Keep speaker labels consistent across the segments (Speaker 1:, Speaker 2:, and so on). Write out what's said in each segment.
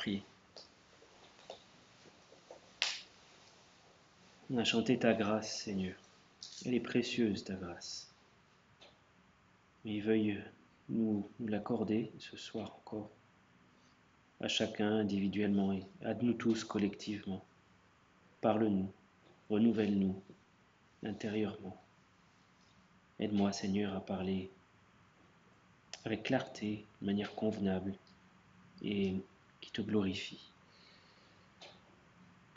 Speaker 1: prier. On a chanté ta grâce, Seigneur. Elle est précieuse, ta grâce. Mais veuille nous l'accorder ce soir encore, à chacun individuellement et à nous tous collectivement. Parle-nous, renouvelle-nous intérieurement. Aide-moi, Seigneur, à parler avec clarté, de manière convenable et qui te glorifie.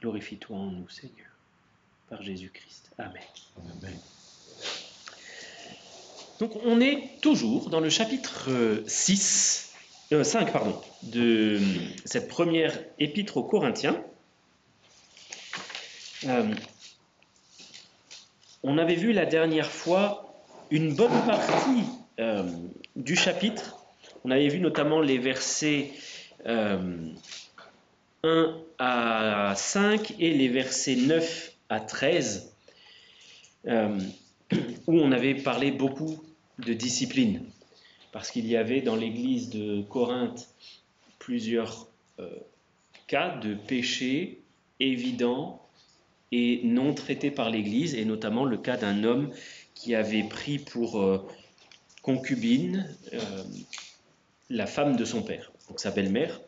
Speaker 1: Glorifie-toi en nous, Seigneur, par Jésus-Christ. Amen.
Speaker 2: Amen.
Speaker 1: Donc on est toujours dans le chapitre 5 de cette première épître aux Corinthiens. On avait vu la dernière fois une bonne partie du chapitre. On avait vu notamment les versets 1 à 5 et les versets 9 à 13, où on avait parlé beaucoup de discipline, parce qu'il y avait dans l'église de Corinthe plusieurs cas de péchés évidents et non traités par l'église, et notamment le cas d'un homme qui avait pris pour concubine la femme de son père, donc sa belle-mère,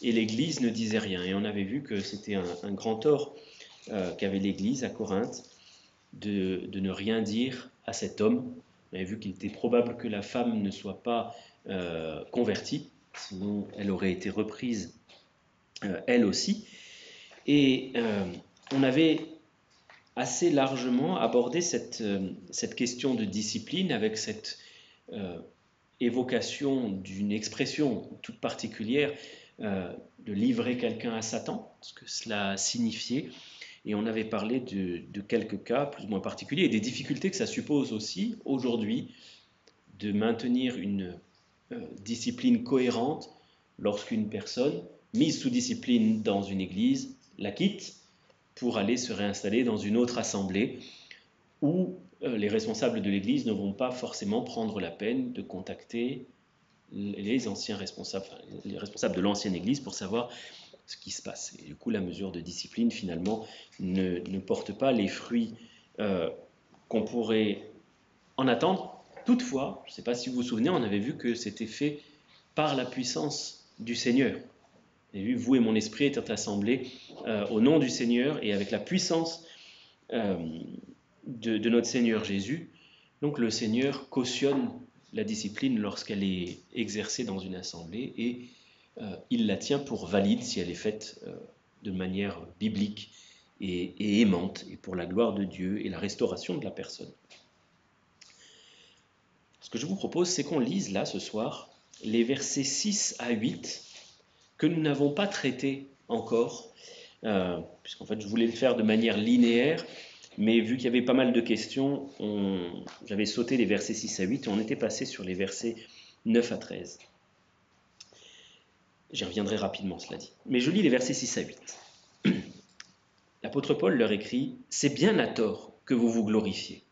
Speaker 1: et l'église ne disait rien. Et on avait vu que c'était un grand tort qu'avait l'église à Corinthe de ne rien dire à cet homme. On avait vu qu'il était probable que la femme ne soit pas convertie, sinon elle aurait été reprise elle aussi. Et on avait assez largement abordé cette question de discipline avec cette évocation d'une expression toute particulière de livrer quelqu'un à Satan, ce que cela signifiait. Et on avait parlé de quelques cas plus ou moins particuliers et des difficultés que ça suppose aussi aujourd'hui de maintenir une discipline cohérente lorsqu'une personne mise sous discipline dans une église la quitte pour aller se réinstaller dans une autre assemblée où les responsables de l'église ne vont pas forcément prendre la peine de contacter les anciens responsables, les responsables de l'ancienne église pour savoir ce qui se passe. Et du coup, la mesure de discipline, finalement, ne porte pas les fruits qu'on pourrait en attendre. Toutefois, je ne sais pas si vous vous souvenez, on avait vu que c'était fait par la puissance du Seigneur. Vous avez vu, vous et mon esprit étant assemblés au nom du Seigneur et avec la puissance de notre Seigneur Jésus. Donc le Seigneur cautionne la discipline lorsqu'elle est exercée dans une assemblée et il la tient pour valide si elle est faite de manière biblique et aimante et pour la gloire de Dieu et la restauration de la personne. Ce que je vous propose, c'est qu'on lise là ce soir les versets 6 à 8 que nous n'avons pas traités encore, puisqu'en fait je voulais le faire de manière linéaire, mais vu qu'il y avait pas mal de questions, j'avais sauté les versets 6 à 8 et on était passé sur les versets 9 à 13. J'y reviendrai rapidement, cela dit. Mais je lis les versets 6 à 8. L'apôtre Paul leur écrit « C'est bien à tort que vous vous glorifiez.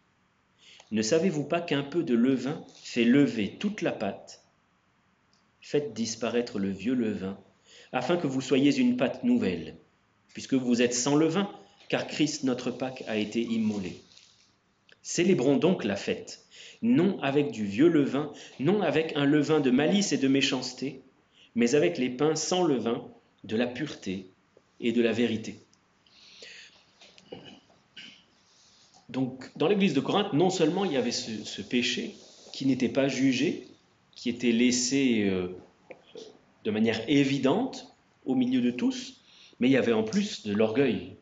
Speaker 1: Ne savez-vous pas qu'un peu de levain fait lever toute la pâte ? Faites disparaître le vieux levain, afin que vous soyez une pâte nouvelle, puisque vous êtes sans levain, car Christ notre Pâque a été immolé. Célébrons donc la fête, non avec du vieux levain, non avec un levain de malice et de méchanceté, mais avec les pains sans levain de la pureté et de la vérité. » Donc, dans l'église de Corinthe, non seulement il y avait ce péché qui n'était pas jugé, qui était laissé de manière évidente au milieu de tous, mais il y avait en plus de l'orgueil.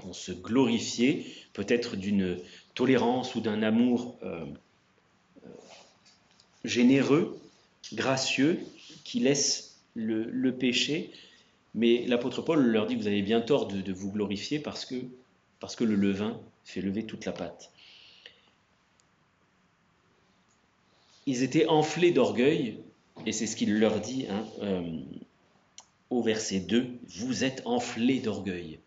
Speaker 1: On se glorifiait peut-être d'une tolérance ou d'un amour généreux, gracieux, qui laisse le péché. Mais l'apôtre Paul leur dit, vous avez bien tort de vous glorifier parce que le levain fait lever toute la pâte. Ils étaient enflés d'orgueil, et c'est ce qu'il leur dit au verset 2, « Vous êtes enflés d'orgueil ».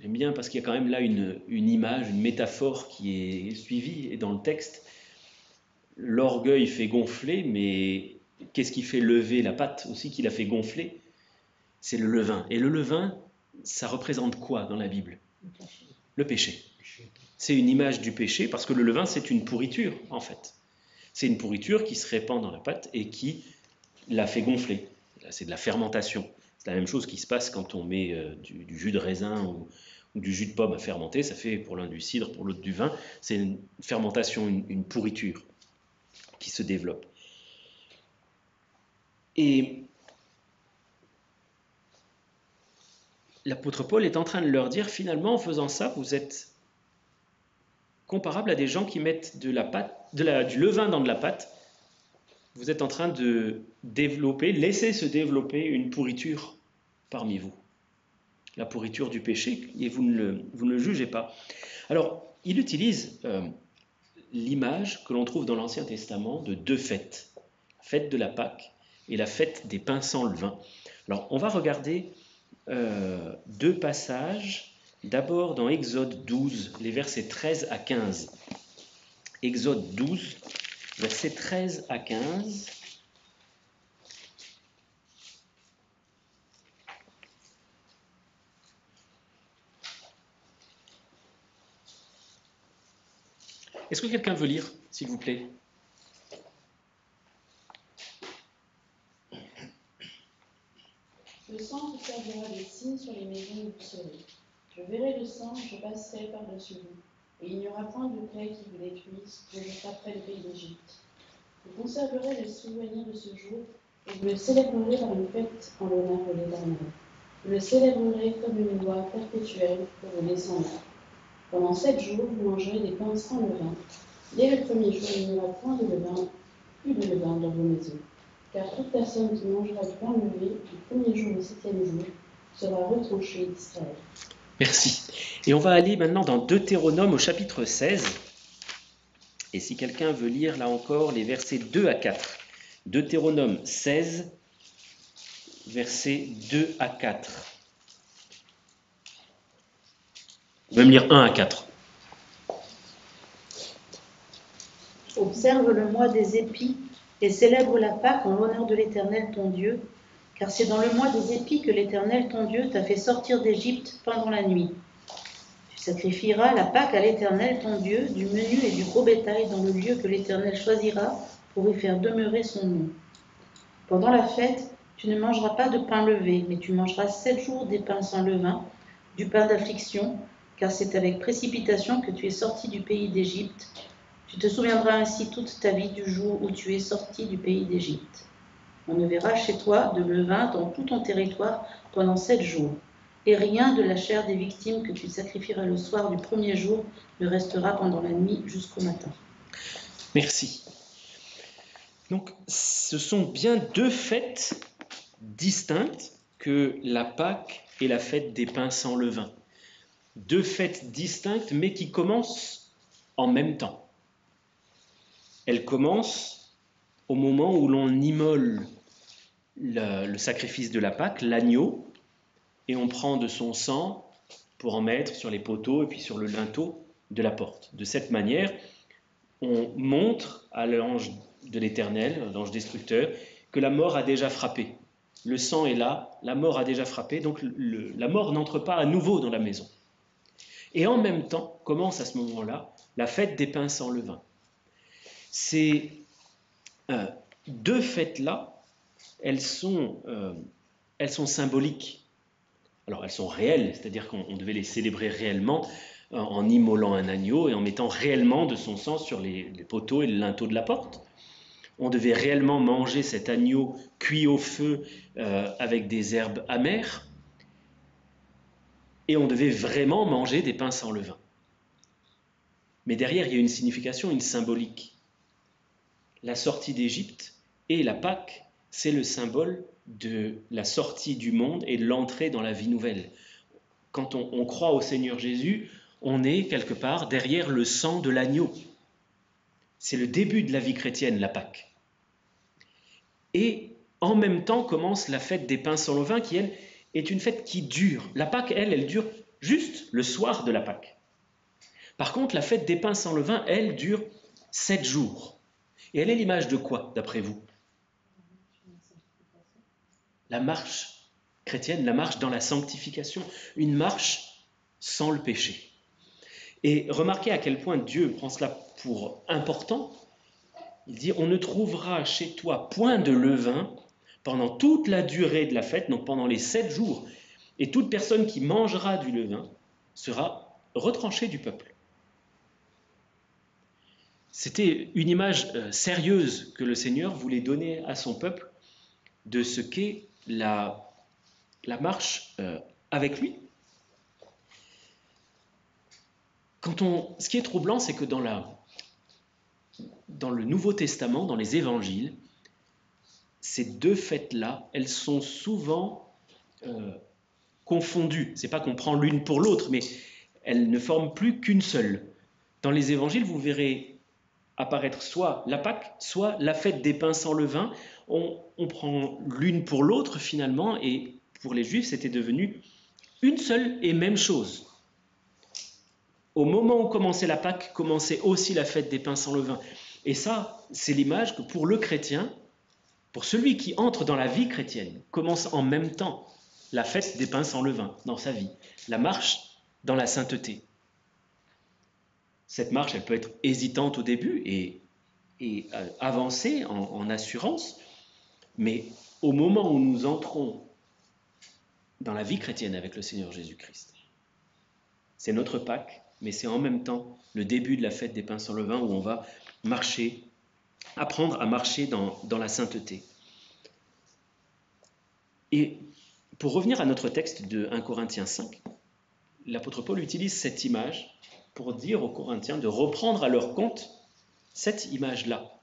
Speaker 1: J'aime bien parce qu'il y a quand même là une image, une métaphore qui est suivie et dans le texte. L'orgueil fait gonfler, mais qu'est-ce qui fait lever la pâte aussi qui la fait gonfler ? c'est le levain. Et le levain, ça représente quoi dans la Bible? Le péché. C'est une image du péché parce que le levain, c'est une pourriture, en fait. C'est une pourriture qui se répand dans la pâte et qui la fait gonfler. C'est de la fermentation. C'est la même chose qui se passe quand on met du jus de raisin ou du jus de pomme à fermenter. Ça fait pour l'un du cidre, pour l'autre du vin. C'est une fermentation, une pourriture qui se développe. Et l'apôtre Paul est en train de leur dire, finalement, en faisant ça, vous êtes comparable à des gens qui mettent du levain dans de la pâte. Vous êtes en train de laisser se développer une pourriture parmi vous. La pourriture du péché, et vous ne le jugez pas. Alors, il utilise l'image que l'on trouve dans l'Ancien Testament de deux fêtes. La fête de la Pâque et la fête des pains sans levain. Alors, on va regarder deux passages. D'abord dans Exode 12, les versets 13 à 15. Exode 12, versets 13 à 15. Est-ce que quelqu'un veut lire, s'il vous plaît?
Speaker 2: Le sang te servira de signe sur les maisons où vous serez. Je verrai le sang, je passerai par-dessus vous, et il n'y aura point de plaie qui vous détruise, quand je frapperai le pays d'Égypte. Vous conserverez le souvenir de ce jour, et vous le célébrerez par une fête en l'honneur de l'Éternel. Vous le célébrerez comme une loi perpétuelle pour vos descendants. Pendant 7 jours, vous mangerez des pains sans levain. Dès le premier jour, il n'y aura point de levain, plus de levain dans vos maisons. Car toute personne qui mangera du pain levé du premier jour au 7e jour sera retranchée d'Israël.
Speaker 1: Merci. Et on va aller maintenant dans Deutéronome au chapitre 16. Et si quelqu'un veut lire là encore les versets 2 à 4. Deutéronome 16, versets 2 à 4. On va me lire 1 à 4.
Speaker 3: Observe le mois des épis et célèbre la Pâque en l'honneur de l'Éternel ton Dieu, car c'est dans le mois des épis que l'Éternel ton Dieu t'a fait sortir d'Égypte pendant la nuit. Tu sacrifieras la Pâque à l'Éternel ton Dieu, du menu et du gros bétail dans le lieu que l'Éternel choisira pour y faire demeurer son nom. Pendant la fête, tu ne mangeras pas de pain levé, mais tu mangeras 7 jours des pains sans levain, du pain d'affliction, car c'est avec précipitation que tu es sorti du pays d'Égypte. Tu te souviendras ainsi toute ta vie du jour où tu es sorti du pays d'Égypte. On ne verra chez toi de levain dans tout ton territoire pendant 7 jours. Et rien de la chair des victimes que tu sacrifieras le soir du premier jour ne restera pendant la nuit jusqu'au matin.
Speaker 1: Merci. Donc, ce sont bien deux fêtes distinctes que la Pâque et la fête des pains sans levain. Deux fêtes distinctes, mais qui commencent en même temps. Elles commencent au moment où l'on immole le sacrifice de la Pâque, l'agneau, et on prend de son sang pour en mettre sur les poteaux et puis sur le linteau de la porte. De cette manière, on montre à l'ange de l'Éternel, l'ange destructeur, que la mort a déjà frappé. Le sang est là, la mort a déjà frappé, donc la mort n'entre pas à nouveau dans la maison. Et en même temps, commence à ce moment-là la fête des pains sans levain. Ces deux fêtes-là, elles sont symboliques. Alors elles sont réelles, c'est-à-dire qu'on devait les célébrer réellement en immolant un agneau et en mettant réellement de son sang sur les poteaux et le linteau de la porte. On devait réellement manger cet agneau cuit au feu avec des herbes amères. Et on devait vraiment manger des pains sans levain. Mais derrière, il y a une signification, une symbolique. La sortie d'Égypte et la Pâque, c'est le symbole de la sortie du monde et de l'entrée dans la vie nouvelle. Quand on croit au Seigneur Jésus, on est quelque part derrière le sang de l'agneau. C'est le début de la vie chrétienne, la Pâque. Et en même temps commence la fête des pains sans levain qui, elle, est une fête qui dure. La Pâque, elle dure juste le soir de la Pâque. Par contre, la fête des pains sans levain, elle, dure 7 jours. Et elle est l'image de quoi, d'après vous? La marche chrétienne, la marche dans la sanctification, une marche sans le péché. Et remarquez à quel point Dieu prend cela pour important. Il dit, on ne trouvera chez toi point de levain pendant toute la durée de la fête, donc pendant les 7 jours, et toute personne qui mangera du levain sera retranchée du peuple. C'était une image sérieuse que le Seigneur voulait donner à son peuple de ce qu'est la marche avec lui. Ce qui est troublant, c'est que dans le Nouveau Testament, dans les évangiles, ces deux fêtes-là, elles sont souvent confondues. Ce n'est pas qu'on prend l'une pour l'autre, mais elles ne forment plus qu'une seule. Dans les évangiles, vous verrez apparaître soit la Pâque, soit la fête des pains sans levain. On prend l'une pour l'autre finalement, et pour les Juifs, c'était devenu une seule et même chose. Au moment où commençait la Pâque, commençait aussi la fête des pains sans levain. Et ça, c'est l'image que pour le chrétien, pour celui qui entre dans la vie chrétienne, commence en même temps la fête des pains sans levain dans sa vie, la marche dans la sainteté. Cette marche, elle peut être hésitante au début et avancer en assurance, mais au moment où nous entrons dans la vie chrétienne avec le Seigneur Jésus-Christ, c'est notre Pâque, mais c'est en même temps le début de la fête des pains sans levain où on va marcher, apprendre à marcher dans la sainteté. Et pour revenir à notre texte de 1 Corinthiens 5, l'apôtre Paul utilise cette image pour dire aux Corinthiens de reprendre à leur compte cette image-là.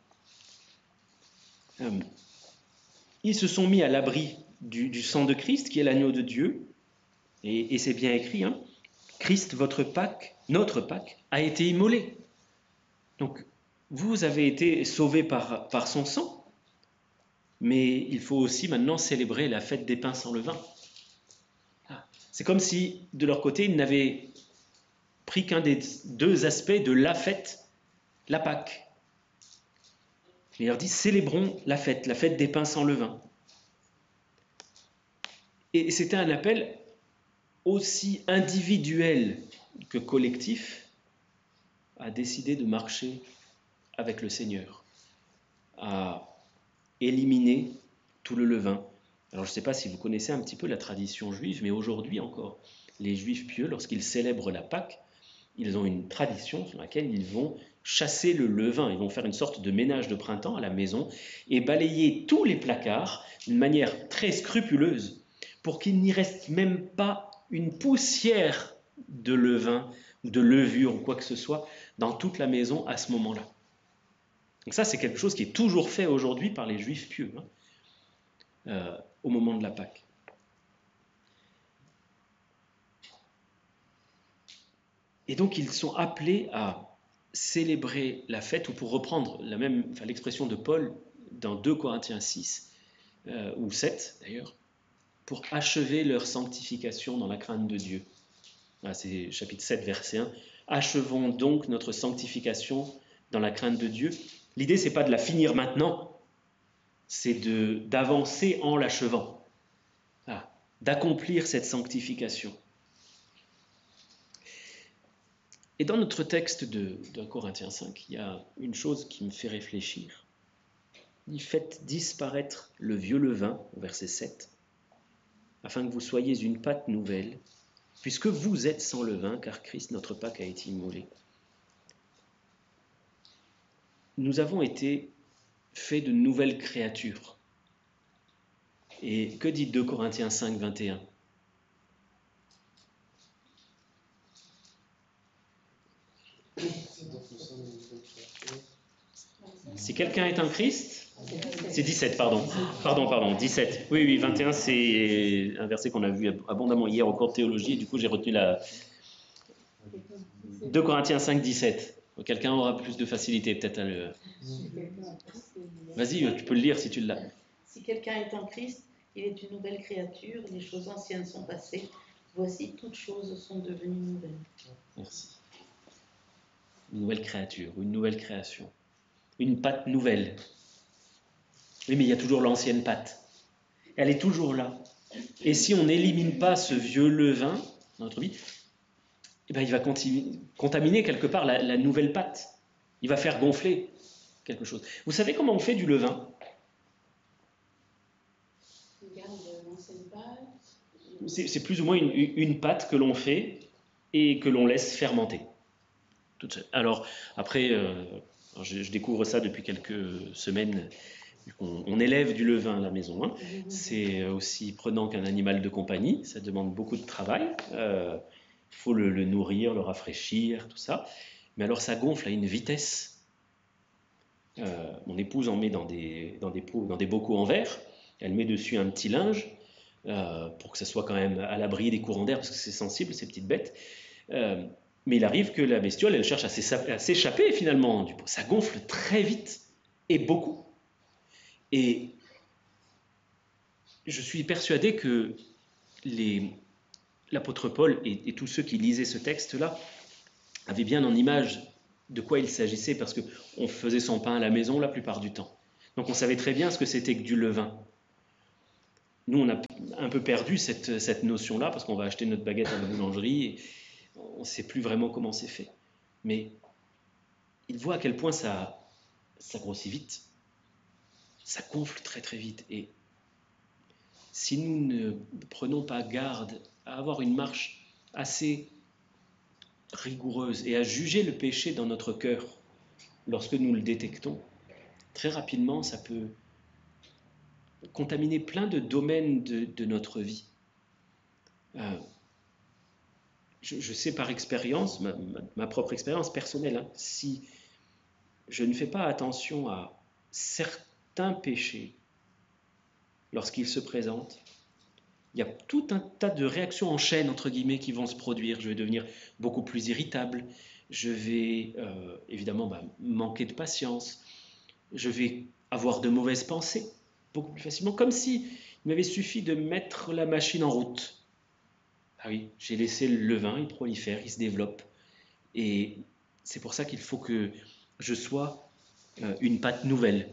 Speaker 1: Ils se sont mis à l'abri du sang de Christ, qui est l'agneau de Dieu, et c'est bien écrit, hein, Christ, votre Pâque, notre Pâque, a été immolé. Donc, vous avez été sauvés par son sang, mais il faut aussi maintenant célébrer la fête des pains sans levain. C'est comme si, de leur côté, ils n'avaient pris qu'un des deux aspects de la fête, la Pâque. Il leur dit, célébrons la fête des pains sans levain. Et c'était un appel aussi individuel que collectif à décider de marcher avec le Seigneur, à éliminer tout le levain. Alors je ne sais pas si vous connaissez un petit peu la tradition juive, mais aujourd'hui encore, les Juifs pieux, lorsqu'ils célèbrent la Pâque, ils ont une tradition sur laquelle ils vont chasser le levain. Ils vont faire une sorte de ménage de printemps à la maison et balayer tous les placards d'une manière très scrupuleuse pour qu'il n'y reste même pas une poussière de levain ou de levure ou quoi que ce soit dans toute la maison à ce moment-là. Donc ça, c'est quelque chose qui est toujours fait aujourd'hui par les Juifs pieux, au moment de la Pâque. Et donc, ils sont appelés à célébrer la fête, ou pour reprendre l'expression de Paul dans 2 Corinthiens 6, ou 7 d'ailleurs, pour achever leur sanctification dans la crainte de Dieu. Voilà, c'est chapitre 7, verset 1. Achevons donc notre sanctification dans la crainte de Dieu. L'idée, c'est pas de la finir maintenant, c'est d'avancer en l'achevant, d'accomplir cette sanctification. Et dans notre texte de Corinthiens 5, il y a une chose qui me fait réfléchir. Il fait disparaître le vieux levain, au verset 7, afin que vous soyez une pâte nouvelle, puisque vous êtes sans levain, car Christ, notre Pâque, a été immolé. Nous avons été faits de nouvelles créatures. Et que dit 2 Corinthiens 5, 21 ? Si quelqu'un est en Christ, c'est 17, pardon, 17. Oui, 21, c'est un verset qu'on a vu abondamment hier au cours de théologie, du coup j'ai retenu 2 Corinthiens 5, 17. Quelqu'un aura plus de facilité peut-être à le... Vas-y, tu peux le lire si tu l'as.
Speaker 3: Si quelqu'un est en Christ, il est une nouvelle créature, les choses anciennes sont passées, voici toutes choses sont devenues nouvelles.
Speaker 1: Merci. Une nouvelle créature, une nouvelle création. Une pâte nouvelle. Oui, mais il y a toujours l'ancienne pâte. Elle est toujours là. Et si on n'élimine pas ce vieux levain dans notre vie, eh ben, il va contaminer quelque part la nouvelle pâte. Il va faire gonfler quelque chose. Vous savez comment on fait du levain?
Speaker 2: On garde l'ancienne pâte.
Speaker 1: C'est plus ou moins une pâte que l'on fait et que l'on laisse fermenter toute seule. Alors après, je découvre ça depuis quelques semaines. On élève du levain à la maison. Hein. C'est aussi prenant qu'un animal de compagnie. Ça demande beaucoup de travail. Il faut le nourrir, le rafraîchir, tout ça. Mais alors ça gonfle à une vitesse. Mon épouse en met dans des bocaux en verre. Elle met dessus un petit linge pour que ça soit quand même à l'abri des courants d'air parce que c'est sensible ces petites bêtes. Mais il arrive que la bestiole, elle cherche à s'échapper finalement du pot. Ça gonfle très vite et beaucoup. Et je suis persuadé que l'apôtre Paul et tous ceux qui lisaient ce texte-là avaient bien en image de quoi il s'agissait parce qu'on faisait son pain à la maison la plupart du temps. Donc on savait très bien ce que c'était que du levain. Nous, on a un peu perdu cette notion-là parce qu'on va acheter notre baguette à la boulangerie et on ne sait plus vraiment comment c'est fait. Mais il voit à quel point ça grossit vite. Ça gonfle très très vite. Et si nous ne prenons pas garde à avoir une marche assez rigoureuse et à juger le péché dans notre cœur lorsque nous le détectons, très rapidement, ça peut contaminer plein de domaines de notre vie. Je sais par expérience, ma propre expérience personnelle, hein, si je ne fais pas attention à certains péchés lorsqu'ils se présentent, il y a tout un tas de réactions en chaîne, entre guillemets, qui vont se produire. Je vais devenir beaucoup plus irritable, je vais évidemment manquer de patience, je vais avoir de mauvaises pensées beaucoup plus facilement, comme si il m'avait suffi de mettre la machine en route. Ah oui, j'ai laissé le levain, il prolifère, il se développe. Et c'est pour ça qu'il faut que je sois une pâte nouvelle,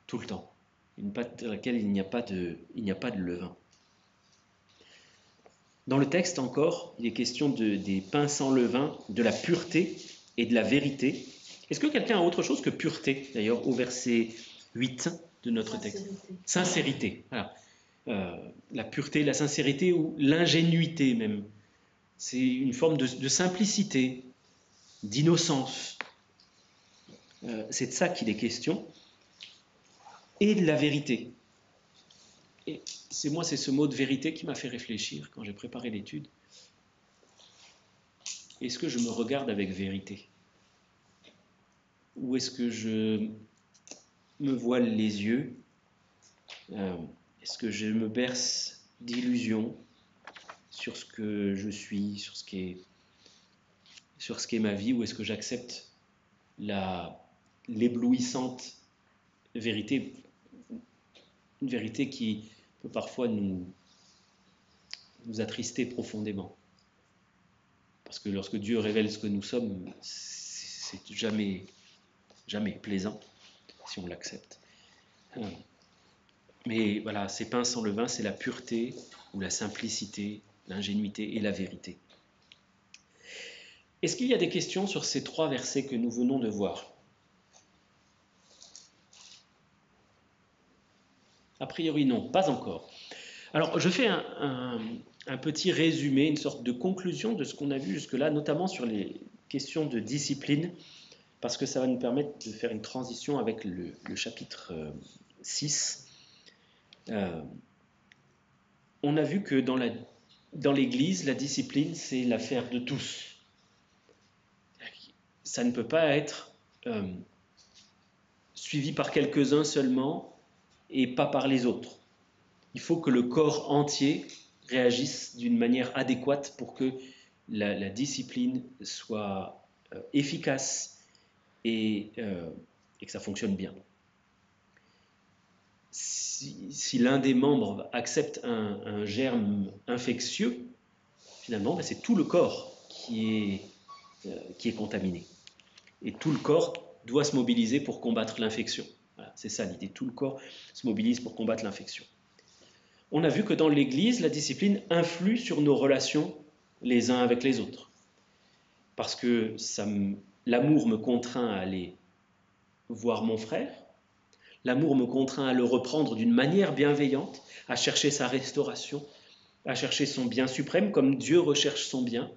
Speaker 1: tout le temps. Une pâte dans laquelle il n'y a pas de levain. Dans le texte encore, il est question des pains sans levain, de la pureté et de la vérité. Est-ce que quelqu'un a autre chose que pureté, d'ailleurs, au verset 8 de notre texte? Sincérité. Voilà. La pureté, la sincérité ou l'ingénuité même. C'est une forme de simplicité, d'innocence. C'est de ça qu'il est question. Et de la vérité. Et c'est ce mot de vérité qui m'a fait réfléchir quand j'ai préparé l'étude. Est-ce que je me regarde avec vérité? Ou est-ce que je me voile les yeux? Est-ce que je me berce d'illusions sur ce que je suis, sur ce qu'est ma vie, ou est-ce que j'accepte l'éblouissante vérité, une vérité qui peut parfois nous attrister profondément? Parce que lorsque Dieu révèle ce que nous sommes, c'est jamais plaisant si on l'accepte. Mais voilà, ces pains sans levain, c'est la pureté ou la simplicité, l'ingénuité et la vérité. Est-ce qu'il y a des questions sur ces 3 versets que nous venons de voir? A priori non, pas encore. Alors je fais un petit résumé, une sorte de conclusion de ce qu'on a vu jusque-là, notamment sur les questions de discipline, parce que ça va nous permettre de faire une transition avec le chapitre 6. On a vu que dans l'Église, la discipline, c'est l'affaire de tous. Ça ne peut pas être suivi par quelques-uns seulement et pas par les autres. Il faut que le corps entier réagisse d'une manière adéquate pour que la discipline soit efficace et que ça fonctionne bien. Si l'un des membres accepte un germe infectieux, finalement, c'est tout le corps qui est contaminé. Et tout le corps doit se mobiliser pour combattre l'infection. Voilà, c'est ça l'idée, tout le corps se mobilise pour combattre l'infection. on a vu que dans l'Église, la discipline influe sur nos relations les uns avec les autres. Parce que l'amour me contraint à aller voir mon frère, l'amour me contraint à le reprendre d'une manière bienveillante, à chercher sa restauration, à chercher son bien suprême comme Dieu recherche son bien.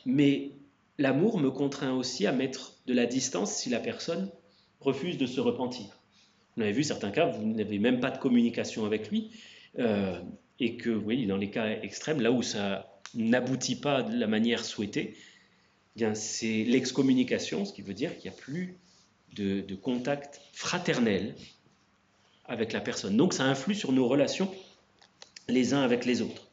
Speaker 1: Mais l'amour me contraint aussi à mettre de la distance si la personne refuse de se repentir. On avait vu certains cas, vous n'avez même pas de communication avec lui, et que, oui, dans les cas extrêmes, là où ça n'aboutit pas de la manière souhaitée, eh bien c'est l'excommunication, ce qui veut dire qu'il n'y a plus de contact fraternel avec la personne. Donc ça influe sur nos relations les uns avec les autres.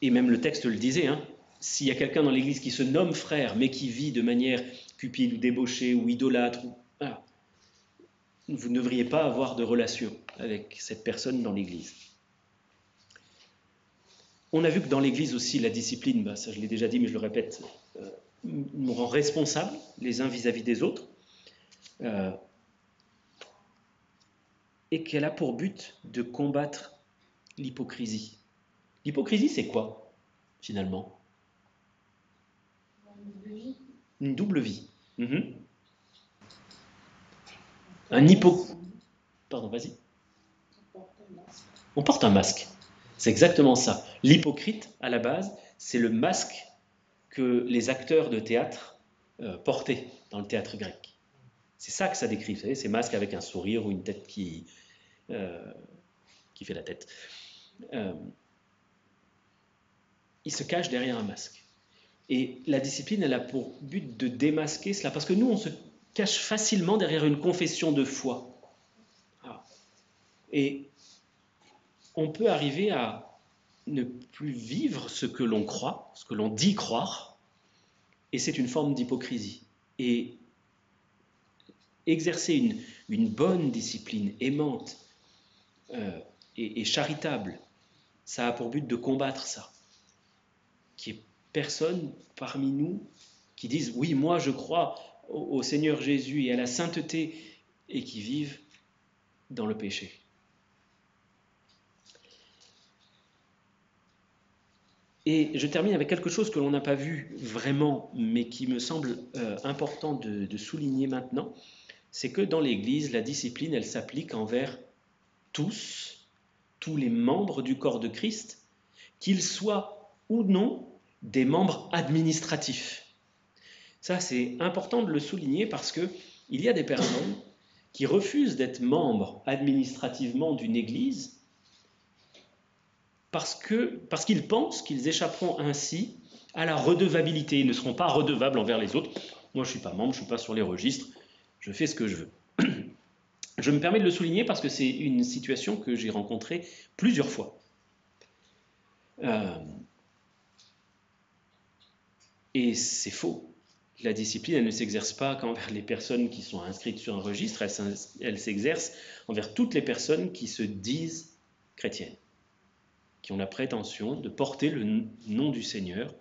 Speaker 1: Et même le texte le disait, hein, s'il y a quelqu'un dans l'Église qui se nomme frère, mais qui vit de manière cupide ou débauchée ou idolâtre, vous ne devriez pas avoir de relation avec cette personne dans l'Église. On a vu que dans l'Église aussi, la discipline, ça je l'ai déjà dit, mais je le répète, nous rend responsables les uns vis-à-vis des autres, et qu'elle a pour but de combattre l'hypocrisie. L'hypocrisie, c'est quoi, finalement? Une double vie. Pardon, vas-y. On porte un masque. C'est exactement ça. L'hypocrite, à la base, c'est le masque que les acteurs de théâtre portaient dans le théâtre grec. C'est ça que ça décrit, vous savez, ces masques avec un sourire ou une tête qui fait la tête. Il se cache derrière un masque. Et la discipline, elle a pour but de démasquer cela, parce que nous, on se cache facilement derrière une confession de foi. Et on peut arriver à ne plus vivre ce que l'on croit, ce que l'on dit croire, et c'est une forme d'hypocrisie. Et exercer une bonne discipline aimante et charitable, ça a pour but de combattre ça. Qu'il n'y ait personne parmi nous qui dise « Oui, moi je crois au Seigneur Jésus et à la sainteté » et qui vivent dans le péché. Et je termine avec quelque chose que l'on n'a pas vu vraiment, mais qui me semble important de souligner maintenant, c'est que dans l'Église, la discipline, elle s'applique envers tous les membres du corps de Christ, qu'ils soient ou non des membres administratifs. Ça, c'est important de le souligner parce qu'il y a des personnes qui refusent d'être membres administrativement d'une Église parce qu'ils pensent qu'ils échapperont ainsi à la redevabilité. Ils ne seront pas redevables envers les autres. Moi, je ne suis pas membre, je ne suis pas sur les registres, je fais ce que je veux. Je me permets de le souligner parce que c'est une situation que j'ai rencontrée plusieurs fois. Et c'est faux. La discipline, elle ne s'exerce pas qu'envers les personnes qui sont inscrites sur un registre, elle s'exerce envers toutes les personnes qui se disent chrétiennes, qui ont la prétention de porter le nom du Seigneur.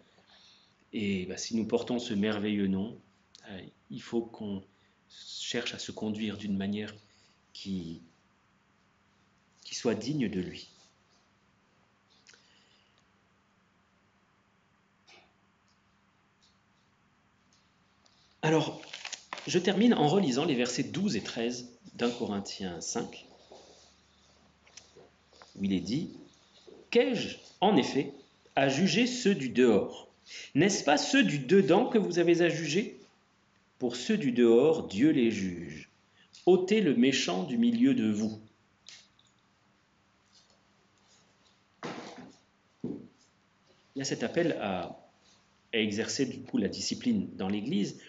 Speaker 1: Et si nous portons ce merveilleux nom, il faut qu'on cherche à se conduire d'une manière qui soit digne de lui. Alors, je termine en relisant les versets 12 et 13 d'A Corinthiens 5, où il est dit « Qu'ai-je, en effet, à juger ceux du dehors? N'est-ce pas ceux du dedans que vous avez à juger? Pour ceux du dehors, Dieu les juge. Ôtez le méchant du milieu de vous. » Il y a cet appel à exercer du coup la discipline dans l'Église,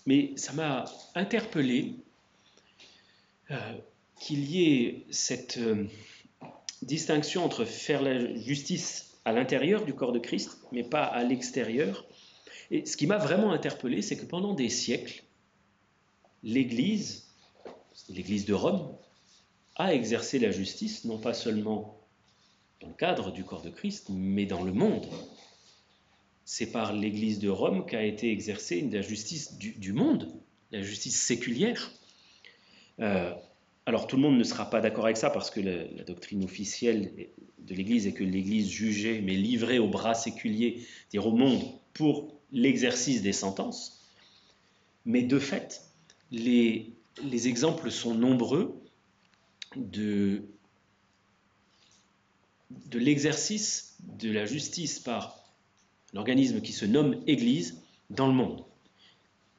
Speaker 1: mais ça m'a interpellé qu'il y ait cette distinction entre faire la justice à l'intérieur du corps de Christ, mais pas à l'extérieur. Et ce qui m'a vraiment interpellé, c'est que pendant des siècles, l'Église de Rome, a exercé la justice, non pas seulement dans le cadre du corps de Christ, mais dans le monde. c'est par l'Église de Rome qu'a été exercée la justice du monde, la justice séculière. Alors tout le monde ne sera pas d'accord avec ça parce que la doctrine officielle de l'Église est que l'Église jugeait mais livrée au bras séculier, c'est-à-dire au monde, pour l'exercice des sentences. Mais de fait, les exemples sont nombreux de l'exercice de la justice par l'organisme qui se nomme Église dans le monde.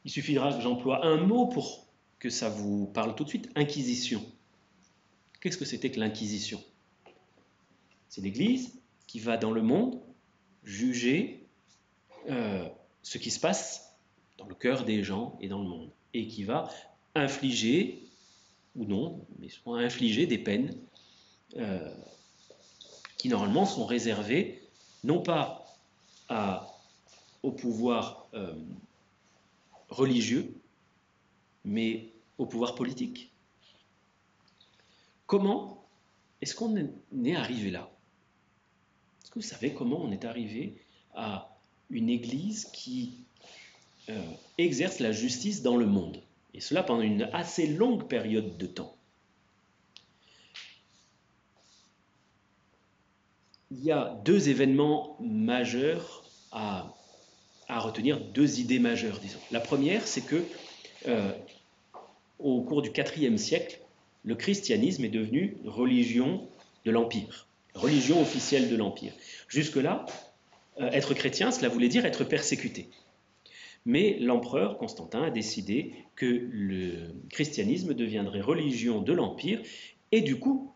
Speaker 1: Il suffira que j'emploie un mot pour que ça vous parle tout de suite, inquisition. Qu'est-ce que c'était que l'inquisition? C'est l'Église qui va dans le monde juger ce qui se passe dans le cœur des gens et dans le monde, et qui va infliger, ou non, mais souvent infliger des peines qui normalement sont réservées non pas au pouvoir religieux, mais au pouvoir politique. Comment est-ce qu'on est arrivé là? Est-ce que vous savez comment on est arrivé à une Église qui exerce la justice dans le monde? Et cela pendant une assez longue période de temps. Il y a deux événements majeurs à retenir, deux idées majeures, disons. La première, c'est que au cours du IVe siècle, le christianisme est devenu religion de l'Empire, religion officielle de l'Empire. Jusque-là, être chrétien, cela voulait dire être persécuté. Mais l'empereur Constantin a décidé que le christianisme deviendrait religion de l'Empire, et du coup,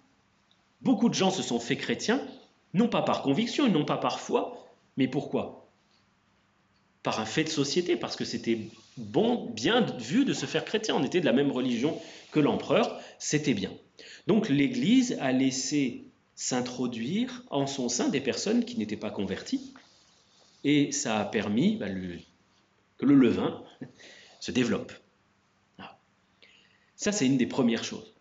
Speaker 1: beaucoup de gens se sont faits chrétiens, non pas par conviction, non pas par foi, mais pourquoi? Par un fait de société, parce que c'était bon, bien vu de se faire chrétien. On était de la même religion que l'empereur, c'était bien. Donc l'Église a laissé s'introduire en son sein des personnes qui n'étaient pas converties, et ça a permis que le levain se développe. Ça, c'est une des premières choses.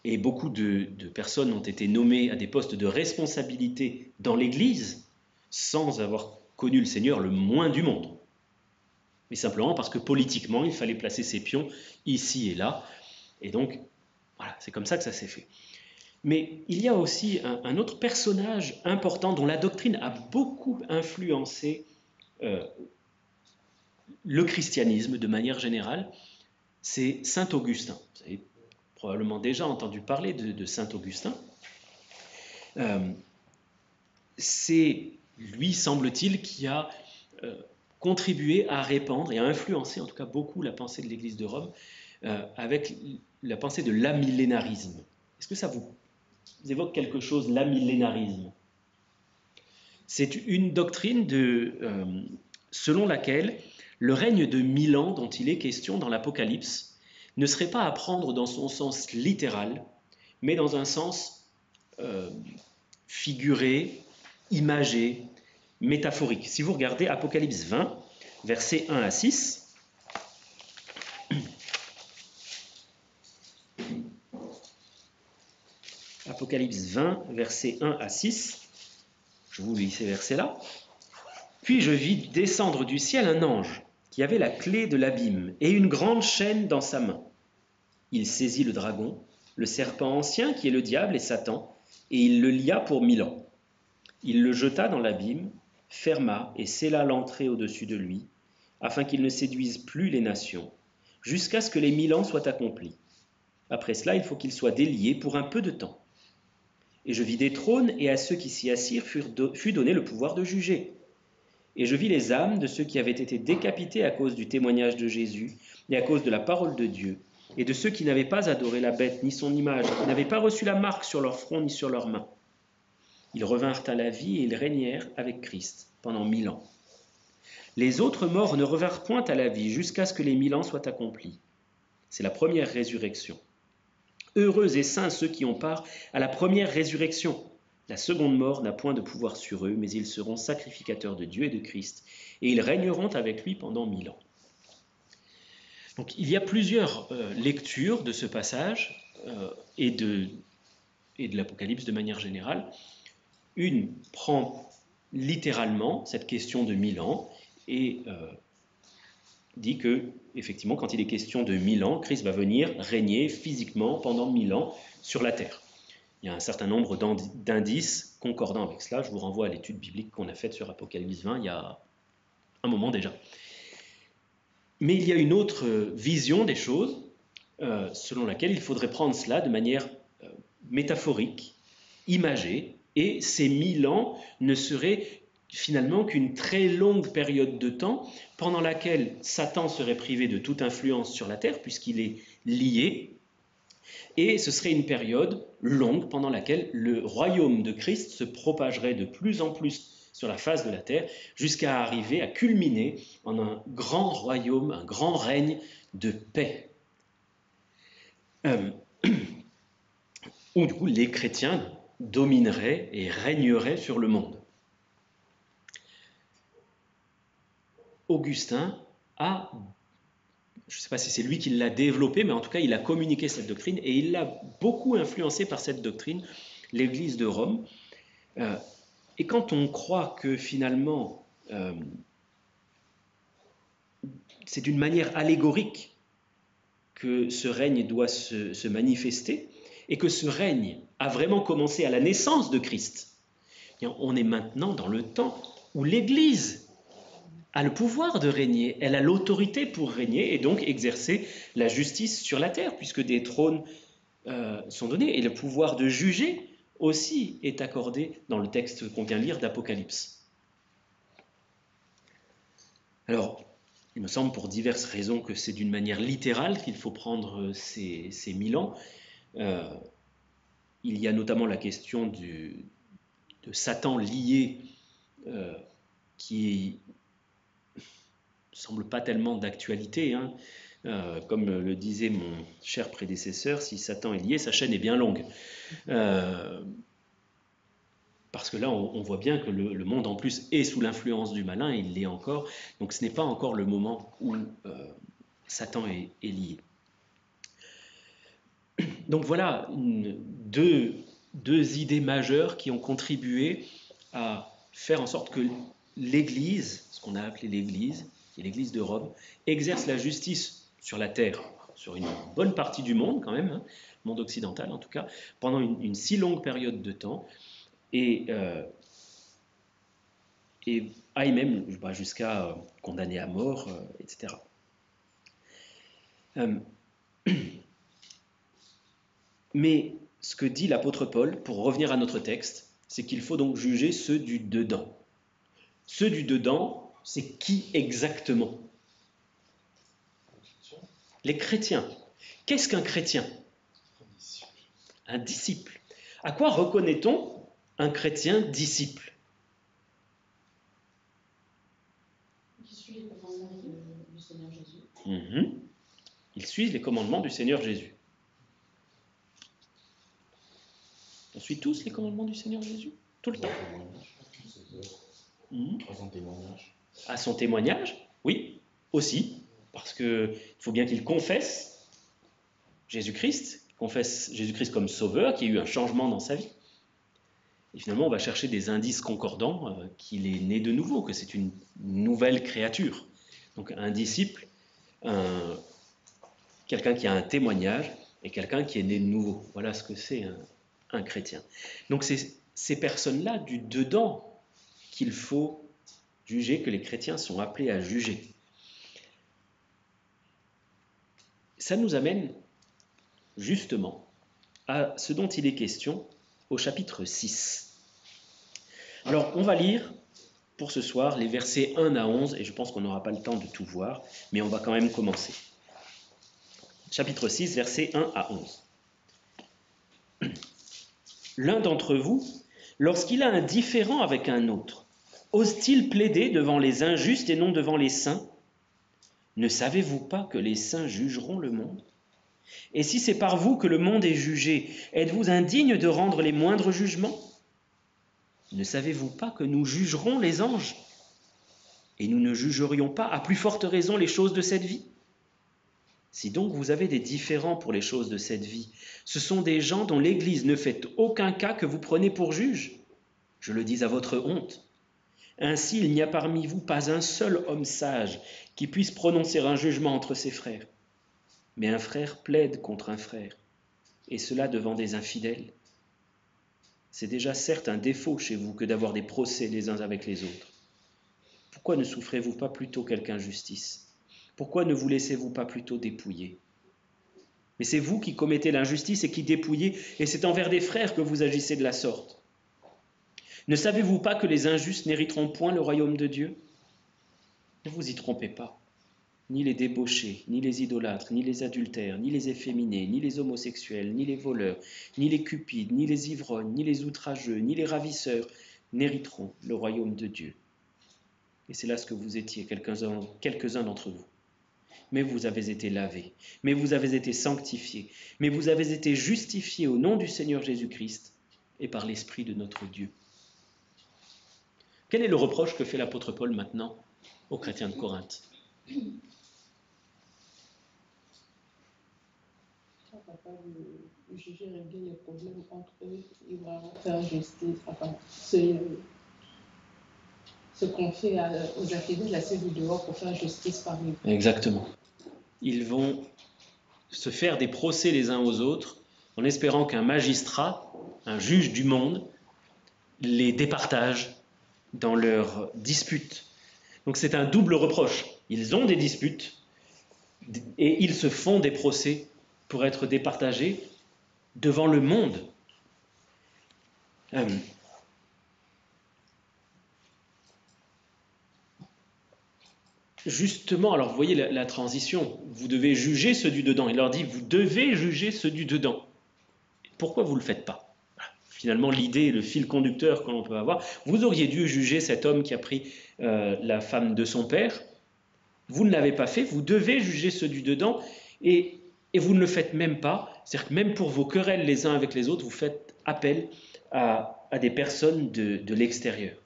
Speaker 1: Et beaucoup de personnes ont été nommées à des postes de responsabilité dans l'Église sans avoir connu le Seigneur le moins du monde. Mais simplement parce que politiquement, il fallait placer ses pions ici et là. Et donc, voilà, c'est comme ça que ça s'est fait. Mais il y a aussi un autre personnage important dont la doctrine a beaucoup influencé le christianisme de manière générale, c'est saint Augustin. Vous avez probablement déjà entendu parler de saint Augustin. C'est lui, semble-t-il, qui a contribué à répandre et à influencer en tout cas beaucoup la pensée de l'Église de Rome avec la pensée de l'amillénarisme. Est-ce que ça vous évoque quelque chose, l'amillénarisme? C'est une doctrine selon laquelle le règne de 1000 ans dont il est question dans l'Apocalypse ne serait pas à prendre dans son sens littéral, mais dans un sens figuré, imagé, métaphorique. Si vous regardez Apocalypse 20, versets 1 à 6, Apocalypse 20, versets 1 à 6, je vous lis ces versets-là. « Puis je vis descendre du ciel un ange qui avait la clé de l'abîme et une grande chaîne dans sa main. Il saisit le dragon, le serpent ancien qui est le diable et Satan, et il le lia pour 1000 ans. Il le jeta dans l'abîme, ferma et scella l'entrée au-dessus de lui, afin qu'il ne séduise plus les nations, jusqu'à ce que les 1000 ans soient accomplis. Après cela, il faut qu'il soit délié pour un peu de temps. Et je vis des trônes, et à ceux qui s'y assirent fut donné le pouvoir de juger. Et je vis les âmes de ceux qui avaient été décapités à cause du témoignage de Jésus et à cause de la parole de Dieu, et de ceux qui n'avaient pas adoré la bête ni son image, qui n'avaient pas reçu la marque sur leur front ni sur leurs mains. Ils revinrent à la vie et ils régnèrent avec Christ pendant 1000 ans. Les autres morts ne revinrent point à la vie jusqu'à ce que les 1000 ans soient accomplis. C'est la première résurrection. Heureux et saints ceux qui ont part à la première résurrection. La seconde mort n'a point de pouvoir sur eux, mais ils seront sacrificateurs de Dieu et de Christ, et ils régneront avec lui pendant 1000 ans. Donc il y a plusieurs lectures de ce passage et de l'Apocalypse de manière générale. Une prend littéralement cette question de 1000 ans et dit que, effectivement, quand il est question de 1000 ans, Christ va venir régner physiquement pendant 1000 ans sur la terre. Il y a un certain nombre d'indices concordants avec cela. Je vous renvoie à l'étude biblique qu'on a faite sur Apocalypse 20 il y a un moment déjà. Mais il y a une autre vision des choses selon laquelle il faudrait prendre cela de manière métaphorique, imagée, et ces 1000 ans ne seraient finalement qu'une très longue période de temps pendant laquelle Satan serait privé de toute influence sur la terre puisqu'il est lié, et ce serait une période longue pendant laquelle le royaume de Christ se propagerait de plus en plus sur la face de la terre jusqu'à arriver à culminer en un grand royaume, un grand règne de paix. Où du coup les chrétiens domineraient et régneraient sur le monde. Augustin a, je ne sais pas si c'est lui qui l'a développé, mais en tout cas il a communiqué cette doctrine et il l'a beaucoup influencé par cette doctrine, l'Église de Rome. Et quand on croit que finalement c'est d'une manière allégorique que ce règne doit se manifester et que ce règne a vraiment commencé à la naissance de Christ, on est maintenant dans le temps où l'Église a le pouvoir de régner, elle a l'autorité pour régner et donc exercer la justice sur la terre, puisque des trônes sont donnés, et le pouvoir de juger aussi est accordé dans le texte qu'on vient lire d'Apocalypse. Alors, il me semble pour diverses raisons que c'est d'une manière littérale qu'il faut prendre ces 1000 ans. Il y a notamment la question de Satan lié, qui ne semble pas tellement d'actualité, hein. Comme le disait mon cher prédécesseur, si Satan est lié, sa chaîne est bien longue. Parce que là, on voit bien que le monde en plus est sous l'influence du malin, il l'est encore, donc ce n'est pas encore le moment où Satan est lié. Donc voilà deux idées majeures qui ont contribué à faire en sorte que l'Église, ce qu'on a appelé l'Église, qui est l'Église de Rome, exerce la justice sur la terre, sur une bonne partie du monde quand même, hein, monde occidental en tout cas, pendant une si longue période de temps, et aille même jusqu'à condamner à mort, etc. Mais ce que dit l'apôtre Paul, pour revenir à notre texte, c'est qu'il faut donc juger ceux du dedans. Ceux du dedans, c'est qui exactement? Les chrétiens. Qu'est-ce qu'un chrétien? Un disciple. À quoi reconnaît-on un chrétien disciple?
Speaker 2: Qui suit les commandements du Seigneur Jésus.
Speaker 1: Ils suivent les commandements du Seigneur Jésus. On suit tous les commandements du Seigneur Jésus? Tout le temps?
Speaker 4: À son témoignage.
Speaker 1: À son témoignage? Oui, aussi. Parce qu'il faut bien qu'il confesse Jésus-Christ, comme sauveur, qu'il y a eu un changement dans sa vie. Et finalement, on va chercher des indices concordants qu'il est né de nouveau, que c'est une nouvelle créature. Donc un disciple, quelqu'un qui a un témoignage et quelqu'un qui est né de nouveau. Voilà ce que c'est un chrétien. Donc c'est ces personnes-là du dedans qu'il faut juger, que les chrétiens sont appelés à juger. Ça nous amène justement à ce dont il est question au chapitre 6. Alors, on va lire pour ce soir les versets 1 à 11, et je pense qu'on n'aura pas le temps de tout voir, mais on va quand même commencer. Chapitre 6, versets 1 à 11. L'un d'entre vous, lorsqu'il a un différend avec un autre, ose-t-il plaider devant les injustes et non devant les saints? Ne savez-vous pas que les saints jugeront le monde? Et si c'est par vous que le monde est jugé, êtes-vous indigne de rendre les moindres jugements? Ne savez-vous pas que nous jugerons les anges? Et nous ne jugerions pas, à plus forte raison, les choses de cette vie? Si donc vous avez des différends pour les choses de cette vie, ce sont des gens dont l'Église ne fait aucun cas que vous prenez pour juges. Je le dis à votre honte. Ainsi, il n'y a parmi vous pas un seul homme sage qui puisse prononcer un jugement entre ses frères. Mais un frère plaide contre un frère, et cela devant des infidèles. C'est déjà certes un défaut chez vous que d'avoir des procès les uns avec les autres. Pourquoi ne souffrez-vous pas plutôt quelque injustice? Pourquoi ne vous laissez-vous pas plutôt dépouiller? Mais c'est vous qui commettez l'injustice et qui dépouillez, et c'est envers des frères que vous agissez de la sorte. Ne savez-vous pas que les injustes n'hériteront point le royaume de Dieu? Ne vous y trompez pas. Ni les débauchés, ni les idolâtres, ni les adultères, ni les efféminés, ni les homosexuels, ni les voleurs, ni les cupides, ni les ivrognes, ni les outrageux, ni les ravisseurs n'hériteront le royaume de Dieu. Et c'est là ce que vous étiez, quelques-uns d'entre vous. Mais vous avez été lavés, mais vous avez été sanctifiés, mais vous avez été justifiés au nom du Seigneur Jésus-Christ et par l'Esprit de notre Dieu. Quel est le reproche que fait l'apôtre Paul maintenant aux chrétiens de Corinthe?
Speaker 4: Capable de juger, régler les problèmes entre eux, il va faire justice, enfin, se confier aux infidèles, à ceux du dehors pour faire justice par eux.
Speaker 1: Exactement. Ils vont se faire des procès les uns aux autres en espérant qu'un magistrat, un juge du monde, les départage dans leurs disputes. Donc c'est un double reproche. Ils ont des disputes et ils se font des procès pour être départagés devant le monde. Justement, alors vous voyez la transition, vous devez juger ceux du dedans. Il leur dit, vous devez juger ceux du dedans. Pourquoi vous ne le faites pas? Finalement, l'idée, le fil conducteur que l'on peut avoir, vous auriez dû juger cet homme qui a pris la femme de son père. Vous ne l'avez pas fait, vous devez juger ceux du dedans et vous ne le faites même pas. C'est-à-dire que même pour vos querelles les uns avec les autres, vous faites appel à des personnes de l'extérieur.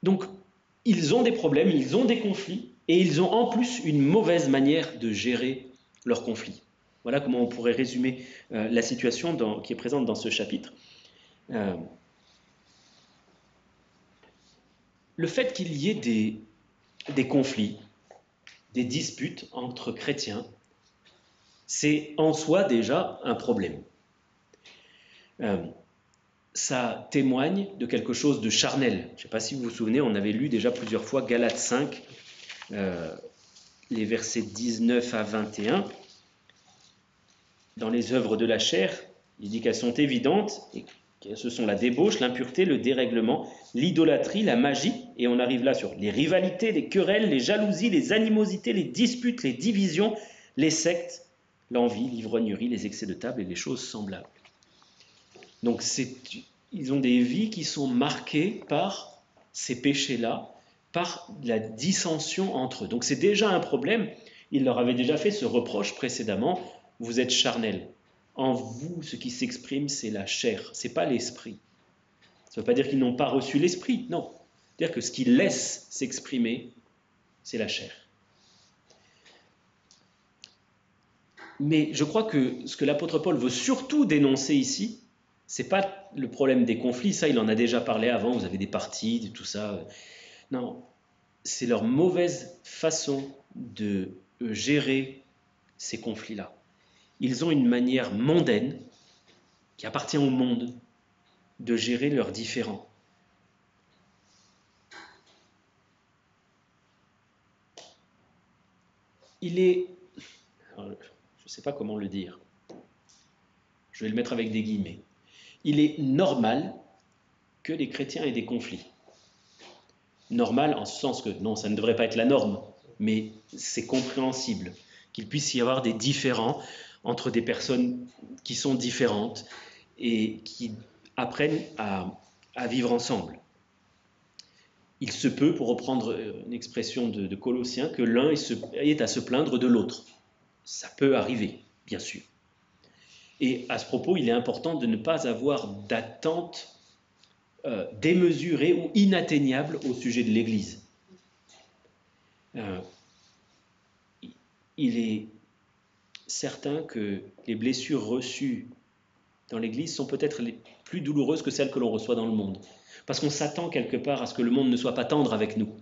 Speaker 1: Donc, ils ont des problèmes, ils ont des conflits et ils ont en plus une mauvaise manière de gérer leurs conflits. Voilà comment on pourrait résumer la situation qui est présente dans ce chapitre. Le fait qu'il y ait des conflits, des disputes entre chrétiens, c'est en soi déjà un problème. Ça témoigne de quelque chose de charnel. Je ne sais pas si vous vous souvenez, on avait lu déjà plusieurs fois Galates 5, les versets 19 à 21. Dans les œuvres de la chair, il dit qu'elles sont évidentes, et ce sont la débauche, l'impureté, le dérèglement, l'idolâtrie, la magie, et on arrive là sur les rivalités, les querelles, les jalousies, les animosités, les disputes, les divisions, les sectes, l'envie, l'ivrognerie, les excès de table et les choses semblables. Donc ils ont des vies qui sont marquées par ces péchés-là, par la dissension entre eux. Donc c'est déjà un problème. Il leur avait déjà fait ce reproche précédemment. Vous êtes charnel. En vous, ce qui s'exprime, c'est la chair, c'est pas l'esprit. Ça ne veut pas dire qu'ils n'ont pas reçu l'esprit, non. C'est-à-dire que ce qui laisse s'exprimer, c'est la chair. Mais je crois que ce que l'apôtre Paul veut surtout dénoncer ici, c'est pas le problème des conflits, ça il en a déjà parlé avant, vous avez des partis, tout ça. Non, c'est leur mauvaise façon de gérer ces conflits-là. Ils ont une manière mondaine, qui appartient au monde, de gérer leurs différends. Il est... Alors, je ne sais pas comment le dire. Je vais le mettre avec des guillemets. Il est normal que les chrétiens aient des conflits. Normal en ce sens que, non, ça ne devrait pas être la norme, mais c'est compréhensible qu'il puisse y avoir des différends entre des personnes qui sont différentes et qui apprennent à vivre ensemble. Il se peut, pour reprendre une expression de Colossiens, que l'un ait à se plaindre de l'autre. Ça peut arriver, bien sûr. Et à ce propos, il est important de ne pas avoir d'attente démesurée ou inatteignable au sujet de l'Église. Il est certain que les blessures reçues dans l'Église sont peut-être les plus douloureuses que celles que l'on reçoit dans le monde. Parce qu'on s'attend quelque part à ce que le monde ne soit pas tendre avec nous.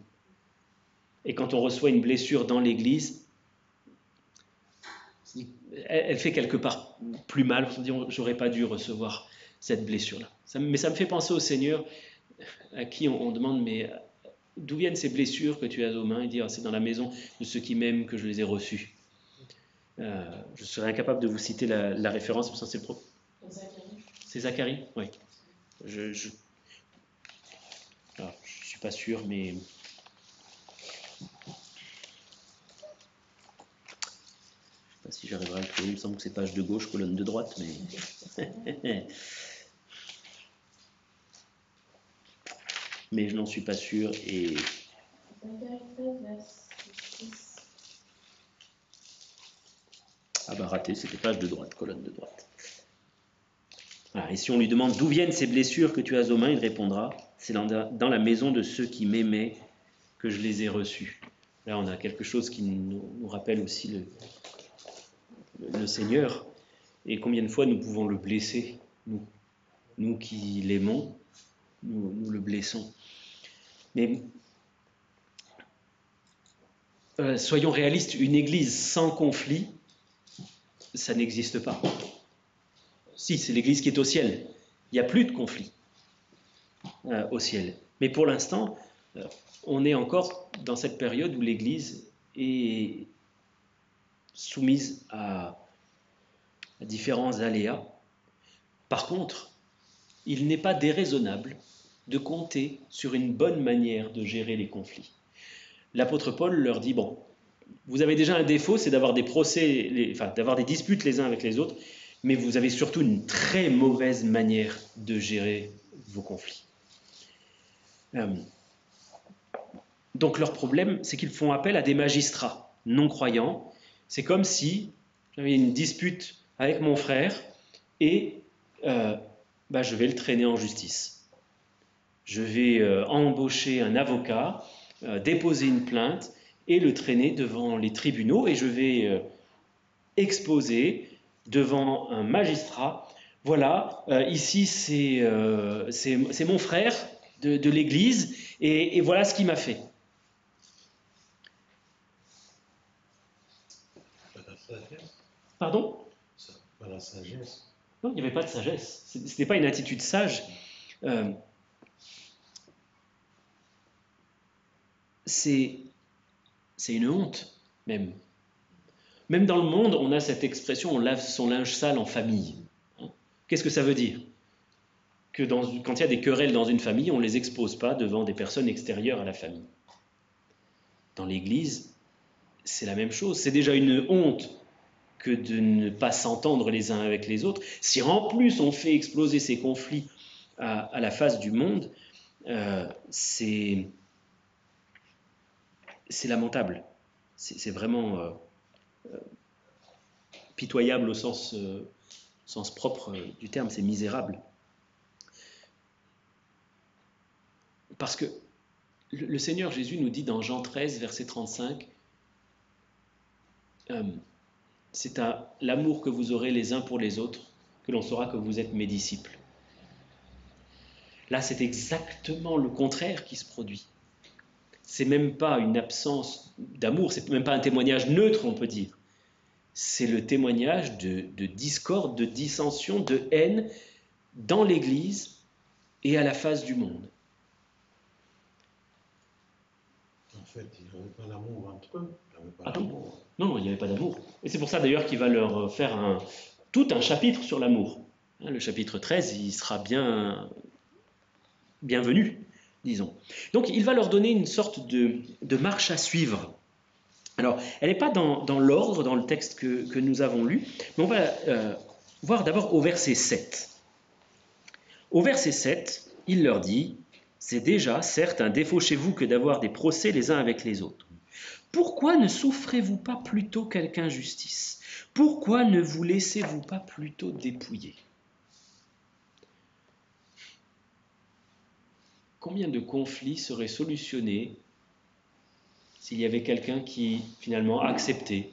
Speaker 1: Et quand on reçoit une blessure dans l'Église, elle fait quelque part plus mal. On se dit, j'aurais pas dû recevoir cette blessure-là. Mais ça me fait penser au Seigneur à qui on demande, mais d'où viennent ces blessures que tu as aux mains? Il dit, c'est dans la maison de ceux qui m'aiment que je les ai reçues. Je serais incapable de vous citer la référence, parce que c'est le C'est Zacharie, oui. Je ne suis pas sûr, mais... Je ne sais pas si j'arriverai à le trouver. Il me semble que c'est page de gauche, colonne de droite, mais... mais je n'en suis pas sûr. Et... Ah bah raté, c'était page de droite, colonne de droite. Voilà, et si on lui demande d'où viennent ces blessures que tu as aux mains, il répondra, c'est dans la maison de ceux qui m'aimaient que je les ai reçues. Là, on a quelque chose qui nous rappelle aussi le Seigneur, et combien de fois nous pouvons le blesser, nous qui l'aimons, nous le blessons. Mais soyons réalistes, une église sans conflit, ça n'existe pas. Si, c'est l'église qui est au ciel. Il n'y a plus de conflit au ciel. Mais pour l'instant, on est encore dans cette période où l'église est soumise à différents aléas. Par contre, il n'est pas déraisonnable de compter sur une bonne manière de gérer les conflits. L'apôtre Paul leur dit, bon, vous avez déjà un défaut, c'est d'avoir des procès, d'avoir des disputes les uns avec les autres, mais vous avez surtout une très mauvaise manière de gérer vos conflits. Donc leur problème, c'est qu'ils font appel à des magistrats non-croyants. C'est comme si j'avais une dispute avec mon frère et je vais le traîner en justice. Je vais embaucher un avocat, déposer une plainte et le traîner devant les tribunaux et je vais exposer devant un magistrat. Voilà, ici c'est mon frère de l'église et voilà ce qu'il m'a fait. Pardon ?
Speaker 5: Pas la sagesse.
Speaker 1: Non, il n'y avait pas de sagesse. Ce n'était pas une attitude sage. C'est une honte, même. Même dans le monde, on a cette expression, on lave son linge sale en famille. Qu'est-ce que ça veut dire ? Que quand il y a des querelles dans une famille, on ne les expose pas devant des personnes extérieures à la famille. Dans l'Église, c'est la même chose. C'est déjà une honte que de ne pas s'entendre les uns avec les autres. Si en plus on fait exploser ces conflits à la face du monde, c'est lamentable. C'est vraiment pitoyable au sens propre du terme, c'est misérable. Parce que le Seigneur Jésus nous dit dans Jean 13, verset 35, c'est à l'amour que vous aurez les uns pour les autres que l'on saura que vous êtes mes disciples. Là, c'est exactement le contraire qui se produit. C'est même pas une absence d'amour, c'est même pas un témoignage neutre, on peut dire. C'est le témoignage de discorde, de dissension, de haine dans l'Église et à la face du monde.
Speaker 5: En fait, il n'y avait pas d'amour entre eux.
Speaker 1: Non, il n'y avait pas d'amour. Et c'est pour ça d'ailleurs qu'il va leur faire tout un chapitre sur l'amour. Le chapitre 13, il sera bienvenu, disons. Donc il va leur donner une sorte de marche à suivre. Alors, elle n'est pas dans l'ordre, dans le texte que nous avons lu, mais on va voir d'abord au verset 7. Au verset 7, il leur dit « C'est déjà, certes, un défaut chez vous que d'avoir des procès les uns avec les autres. Pourquoi ne souffrez-vous pas plutôt quelque injustice ? Pourquoi ne vous laissez-vous pas plutôt dépouiller ?» Combien de conflits seraient solutionnés s'il y avait quelqu'un qui, finalement, acceptait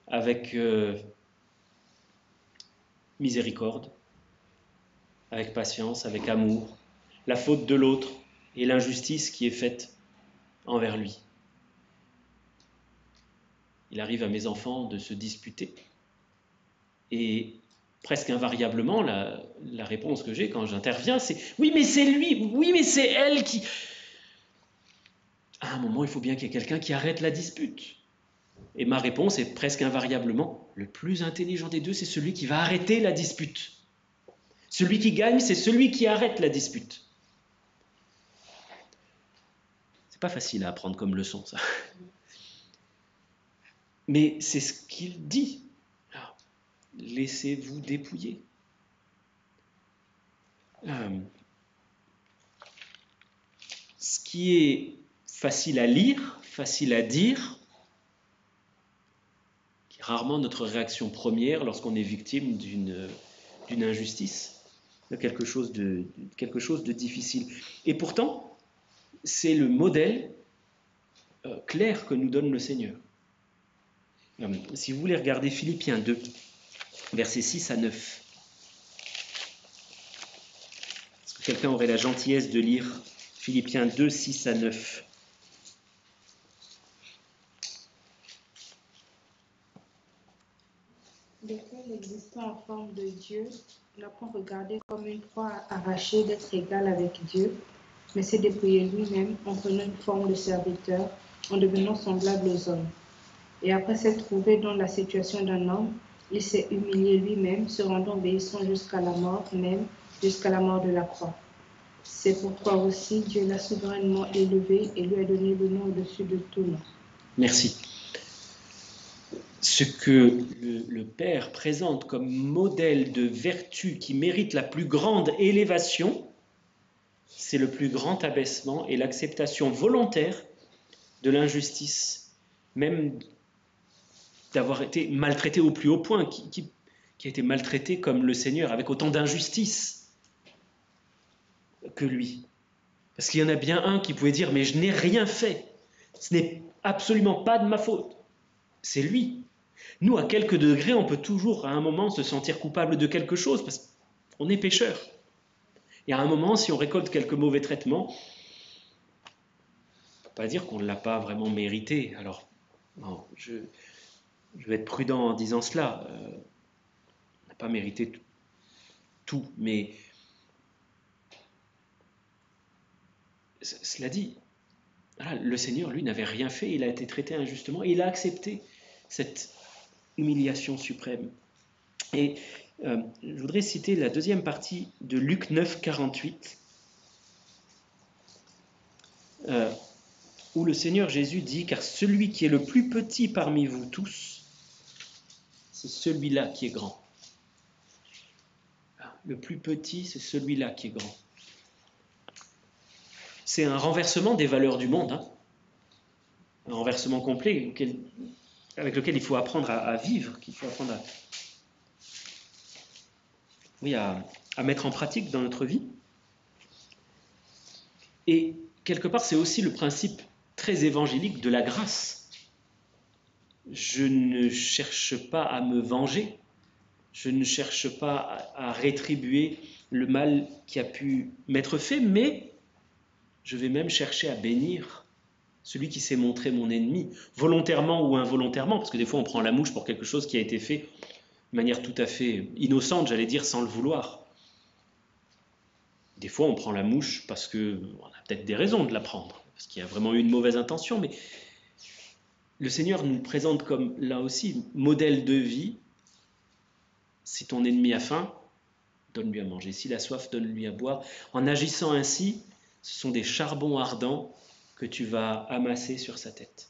Speaker 1: avec miséricorde, avec patience, avec amour, la faute de l'autre et l'injustice qui est faite envers lui. Il arrive à mes enfants de se disputer. Et presque invariablement, la réponse que j'ai quand j'interviens, c'est « Oui, mais c'est lui, oui, mais c'est elle qui... » À un moment, il faut bien qu'il y ait quelqu'un qui arrête la dispute. Et ma réponse est presque invariablement « Le plus intelligent des deux, c'est celui qui va arrêter la dispute. Celui qui gagne, c'est celui qui arrête la dispute. » C'est pas facile à apprendre comme leçon, ça. Mais c'est ce qu'il dit. Alors, laissez-vous dépouiller. Ce qui est facile à lire, facile à dire, qui est rarement notre réaction première lorsqu'on est victime d'une injustice, de quelque chose de difficile. Et pourtant, c'est le modèle clair que nous donne le Seigneur. Si vous voulez regarder Philippiens 2, versets 6 à 9, est-ce que quelqu'un aurait la gentillesse de lire Philippiens 2, 6 à 9?
Speaker 6: Lequel, existant en forme de Dieu, n'a point regardé comme une proie arrachée d'être égal avec Dieu, mais s'est dépouillé lui-même en prenant une forme de serviteur, en devenant semblable aux hommes. Et après s'être trouvé dans la situation d'un homme, il s'est humilié lui-même, se rendant obéissant jusqu'à la mort, même jusqu'à la mort de la croix. C'est pourquoi aussi Dieu l'a souverainement élevé et lui a donné le nom au-dessus de tout nom.
Speaker 1: Merci. Ce que le Père présente comme modèle de vertu qui mérite la plus grande élévation, c'est le plus grand abaissement et l'acceptation volontaire de l'injustice, même d'avoir été maltraité au plus haut point, qui a été maltraité comme le Seigneur, avec autant d'injustice que lui. Parce qu'il y en a bien un qui pouvait dire « mais je n'ai rien fait, ce n'est absolument pas de ma faute ». C'est lui. Nous, à quelques degrés, on peut toujours à un moment se sentir coupable de quelque chose, parce qu'on est pécheur. Et à un moment, si on récolte quelques mauvais traitements, on ne peut pas dire qu'on ne l'a pas vraiment mérité. Alors, non, je vais être prudent en disant cela. On n'a pas mérité tout, mais cela dit, voilà, le Seigneur, lui, n'avait rien fait, il a été traité injustement, et il a accepté cette humiliation suprême. Et je voudrais citer la deuxième partie de Luc 9, 48, où le Seigneur Jésus dit « Car celui qui est le plus petit parmi vous tous, c'est celui-là qui est grand. » Le plus petit, c'est celui-là qui est grand. C'est un renversement des valeurs du monde, hein. Un renversement complet avec lequel il faut apprendre à vivre, qu'il faut apprendre à mettre en pratique dans notre vie. Et quelque part, c'est aussi le principe très évangélique de la grâce. Je ne cherche pas à me venger, je ne cherche pas à rétribuer le mal qui a pu m'être fait, mais je vais même chercher à bénir celui qui s'est montré mon ennemi, volontairement ou involontairement, parce que des fois on prend la mouche pour quelque chose qui a été fait de manière tout à fait innocente, j'allais dire, sans le vouloir. Des fois on prend la mouche parce qu'on a peut-être des raisons de la prendre, parce qu'il y a vraiment eu une mauvaise intention, mais le Seigneur nous présente comme, là aussi, modèle de vie. Si ton ennemi a faim, donne-lui à manger. S'il a soif, donne-lui à boire. En agissant ainsi, ce sont des charbons ardents que tu vas amasser sur sa tête.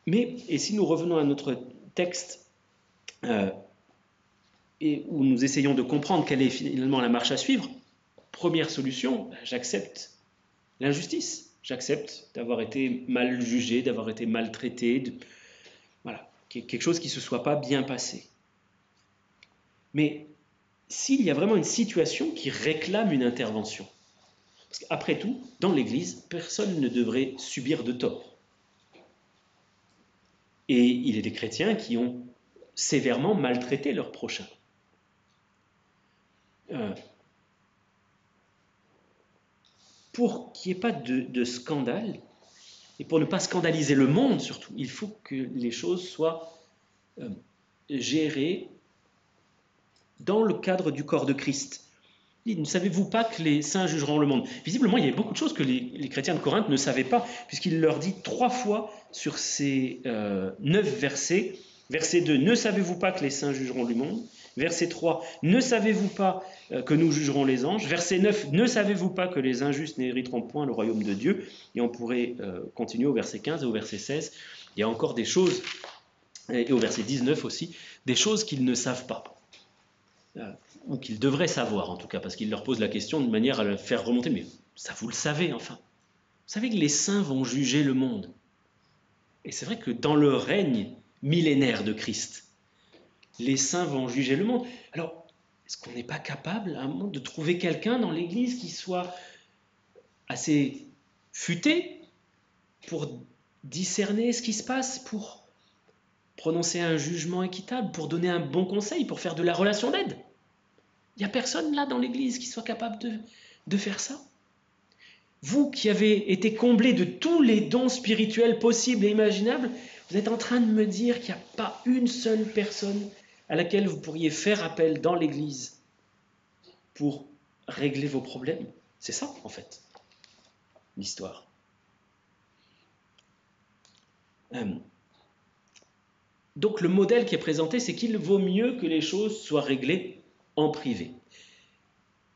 Speaker 1: Mais, et si nous revenons à notre texte, et où nous essayons de comprendre quelle est finalement la marche à suivre, première solution, j'accepte l'injustice. J'accepte d'avoir été mal jugé, d'avoir été maltraité, voilà, quelque chose qui ne se soit pas bien passé. Mais s'il y a vraiment une situation qui réclame une intervention, parce qu'après tout, dans l'Église, personne ne devrait subir de tort. Et il est des chrétiens qui ont sévèrement maltraité leur prochain. Pour qu'il n'y ait pas de scandale, et pour ne pas scandaliser le monde surtout, il faut que les choses soient gérées dans le cadre du corps de Christ. Ne savez-vous pas que les saints jugeront le monde? Visiblement, il y avait beaucoup de choses que les chrétiens de Corinthe ne savaient pas, puisqu'il leur dit 3 fois sur ces 9 versets. Verset 2, ne savez-vous pas que les saints jugeront le monde? Verset 3, ne savez-vous pas que nous jugerons les anges? Verset 9, ne savez-vous pas que les injustes n'hériteront point le royaume de Dieu? Et on pourrait continuer au verset 15 et au verset 16. Il y a encore des choses, et au verset 19 aussi, des choses qu'ils ne savent pas. Ou qu'ils devraient savoir en tout cas, parce qu'il leur pose la question de manière à le faire remonter. Mais ça, vous le savez enfin. Vous savez que les saints vont juger le monde. Et c'est vrai que dans le règne millénaire de Christ, les saints vont juger le monde. Alors, est-ce qu'on n'est pas capable à un moment de trouver quelqu'un dans l'Église qui soit assez futé pour discerner ce qui se passe, pour prononcer un jugement équitable, pour donner un bon conseil, pour faire de la relation d'aide? Il n'y a personne là dans l'Église qui soit capable de faire ça. Vous qui avez été comblés de tous les dons spirituels possibles et imaginables, vous êtes en train de me dire qu'il n'y a pas une seule personne à laquelle vous pourriez faire appel dans l'Église pour régler vos problèmes. C'est ça, en fait, l'histoire. Donc le modèle qui est présenté, c'est qu'il vaut mieux que les choses soient réglées en privé.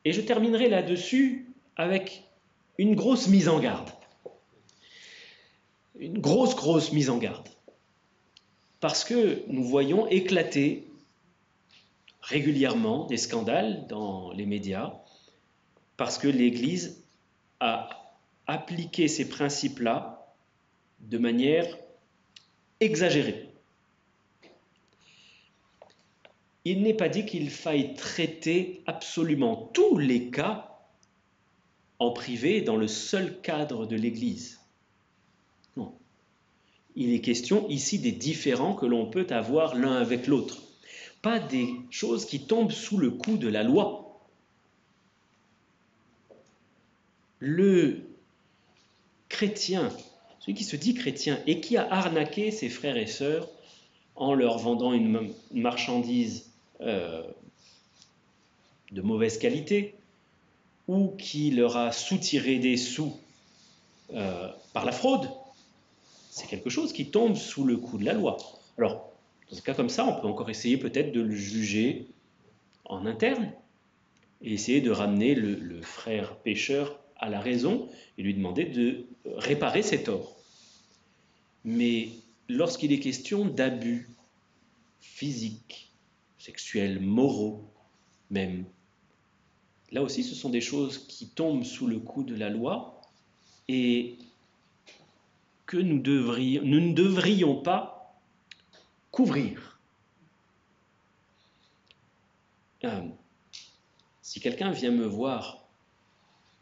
Speaker 1: Et je terminerai là-dessus avec une grosse mise en garde. Une grosse mise en garde. Parce que nous voyons éclater régulièrement des scandales dans les médias, parce que l'Église a appliqué ces principes-là de manière exagérée. Il n'est pas dit qu'il faille traiter absolument tous les cas en privé dans le seul cadre de l'Église. Non. Il est question ici des différends que l'on peut avoir l'un avec l'autre, pas des choses qui tombent sous le coup de la loi. Le chrétien, celui qui se dit chrétien et qui a arnaqué ses frères et sœurs en leur vendant une marchandise de mauvaise qualité, ou qui leur a soutiré des sous par la fraude, c'est quelque chose qui tombe sous le coup de la loi. Alors, dans un cas comme ça, on peut encore essayer peut-être de le juger en interne et essayer de ramener le frère pécheur à la raison et lui demander de réparer ses torts. Mais lorsqu'il est question d'abus physiques, sexuels, moraux même, là aussi ce sont des choses qui tombent sous le coup de la loi et que nous ne devrions pas couvrir. Si quelqu'un vient me voir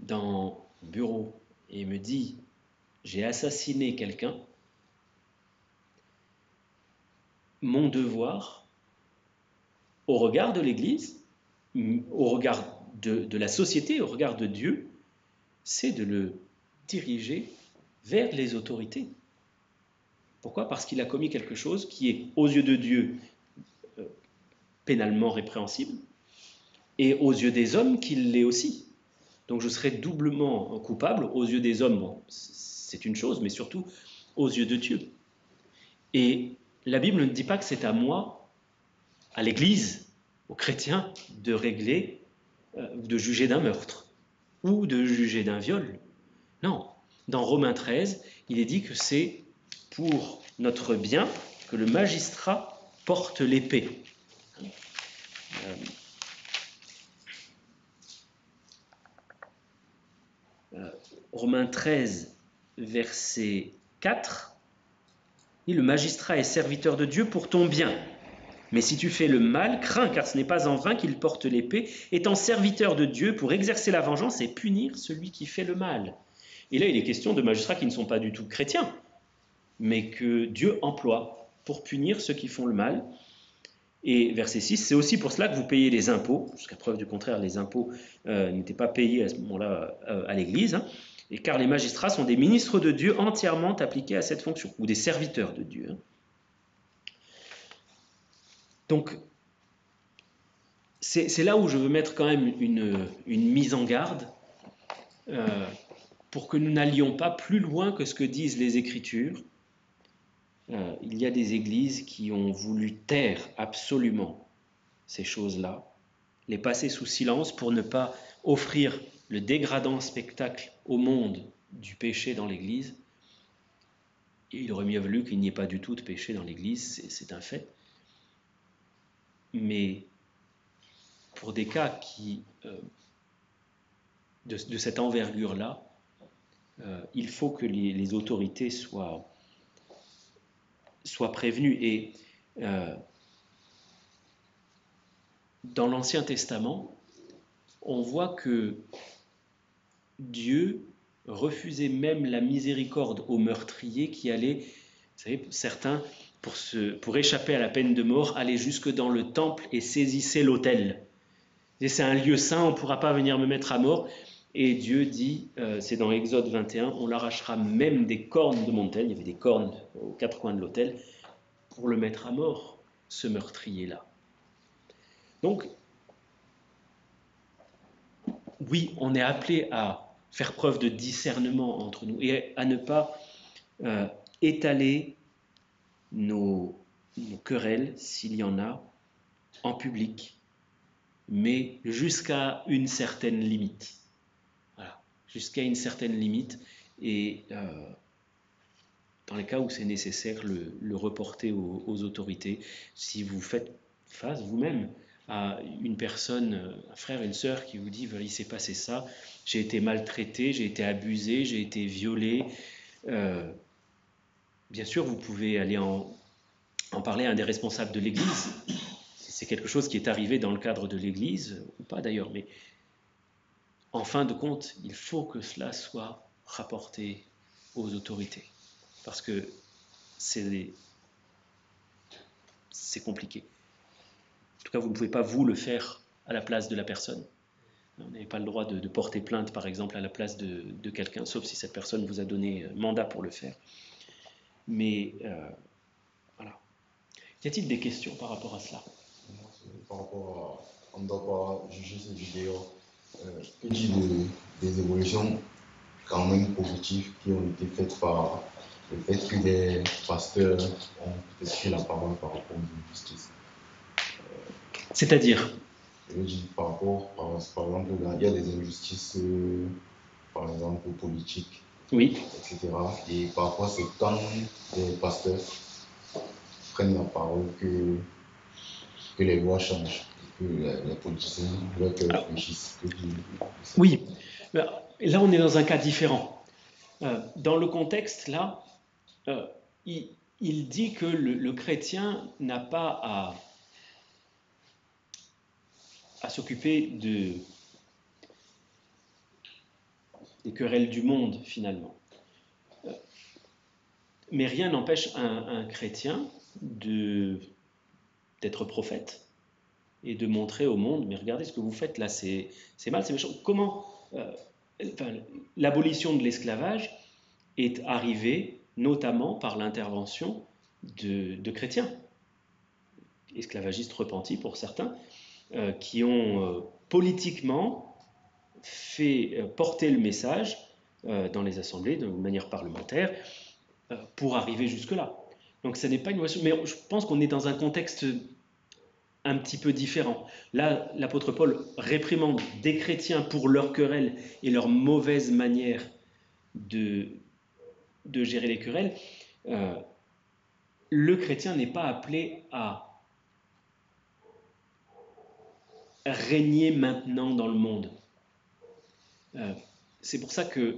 Speaker 1: dans mon bureau et me dit « j'ai assassiné quelqu'un », mon devoir, au regard de l'Église, au regard de la société, au regard de Dieu, c'est de le diriger vers les autorités. Pourquoi? Parce qu'il a commis quelque chose qui est, aux yeux de Dieu, pénalement répréhensible, et aux yeux des hommes, qu'il l'est aussi. Donc je serai doublement coupable aux yeux des hommes. Bon, c'est une chose, mais surtout aux yeux de Dieu. Et la Bible ne dit pas que c'est à moi, à l'Église, aux chrétiens, de régler, de juger d'un meurtre ou de juger d'un viol. Non, dans Romains 13, il est dit que c'est pour notre bien que le magistrat porte l'épée. Romains 13, verset 4, dit « Le magistrat est serviteur de Dieu pour ton bien. Mais si tu fais le mal, crains, car ce n'est pas en vain qu'il porte l'épée, étant serviteur de Dieu pour exercer la vengeance et punir celui qui fait le mal. » Et là, il est question de magistrats qui ne sont pas du tout chrétiens, mais que Dieu emploie pour punir ceux qui font le mal. Et verset 6, c'est aussi pour cela que vous payez les impôts. Jusqu'à preuve du contraire, les impôts n'étaient pas payés à ce moment-là à l'Église. Hein, et car les magistrats sont des ministres de Dieu entièrement appliqués à cette fonction, ou des serviteurs de Dieu. Hein. Donc, c'est là où je veux mettre quand même une mise en garde pour que nous n'allions pas plus loin que ce que disent les Écritures. Il y a des églises qui ont voulu taire absolument ces choses-là, les passer sous silence pour ne pas offrir le dégradant spectacle au monde du péché dans l'église. Et il aurait mieux valu qu'il n'y ait pas du tout de péché dans l'église, c'est un fait. Mais pour des cas de cette envergure-là, il faut que les autorités soient prévenues. Et dans l'Ancien Testament, on voit que Dieu refusait même la miséricorde aux meurtriers qui allaient, vous savez, certains, pour échapper à la peine de mort, allaient jusque dans le temple et saisissaient l'autel. Et c'est un lieu saint, on ne pourra pas venir me mettre à mort. Et Dieu dit, c'est dans Exode 21, on l'arrachera même des cornes de montagne, il y avait des cornes aux quatre coins de l'autel, pour le mettre à mort, ce meurtrier-là. Donc, oui, on est appelé à faire preuve de discernement entre nous et à ne pas étaler nos querelles, s'il y en a, en public, mais jusqu'à une certaine limite. Voilà, jusqu'à une certaine limite, et dans les cas où c'est nécessaire, le reporter aux autorités. Si vous faites face vous-même à une personne, un frère, une sœur qui vous dit « il s'est passé ça, j'ai été maltraité, j'ai été abusé, j'ai été violé », bien sûr, vous pouvez aller en parler à un des responsables de l'Église, si c'est quelque chose qui est arrivé dans le cadre de l'Église, ou pas d'ailleurs, mais en fin de compte, il faut que cela soit rapporté aux autorités, parce que c'est compliqué. En tout cas, vous ne pouvez pas vous le faire à la place de la personne. Vous n'avez pas le droit de porter plainte, par exemple, à la place de quelqu'un, sauf si cette personne vous a donné mandat pour le faire. Mais voilà. Y a-t-il des questions par rapport à cela?
Speaker 7: Par rapport à, on ne doit pas juger cette vidéo. Que dit des évolutions quand même positives qui ont été faites par le fait que des pasteurs ont peut-être pris la parole par rapport aux injustices?
Speaker 1: C'est-à-dire?
Speaker 7: Je veux dire, par exemple, il y a des injustices, par exemple, politiques,
Speaker 1: Oui.
Speaker 7: etc. Et parfois, c'est quand des pasteurs prennent la parole que les lois changent, que les politiciens veulent que réfléchissent.
Speaker 1: Oui, là on est dans un cas différent. Dans le contexte, là, il dit que le chrétien n'a pas à s'occuper des querelles du monde, finalement. Mais rien n'empêche un chrétien d'être prophète et de montrer au monde, mais regardez ce que vous faites là, c'est mal, c'est méchant. Comment l'abolition de l'esclavage est arrivée notamment par l'intervention de chrétiens, esclavagistes repentis pour certains, qui ont politiquement fait porter le message dans les assemblées de manière parlementaire pour arriver jusque-là. Donc ce n'est pas une innovation, mais je pense qu'on est dans un contexte un petit peu différent. Là, l'apôtre Paul réprimande des chrétiens pour leurs querelles et leur mauvaise manière de gérer les querelles. Le chrétien n'est pas appelé à régner maintenant dans le monde. C'est pour ça que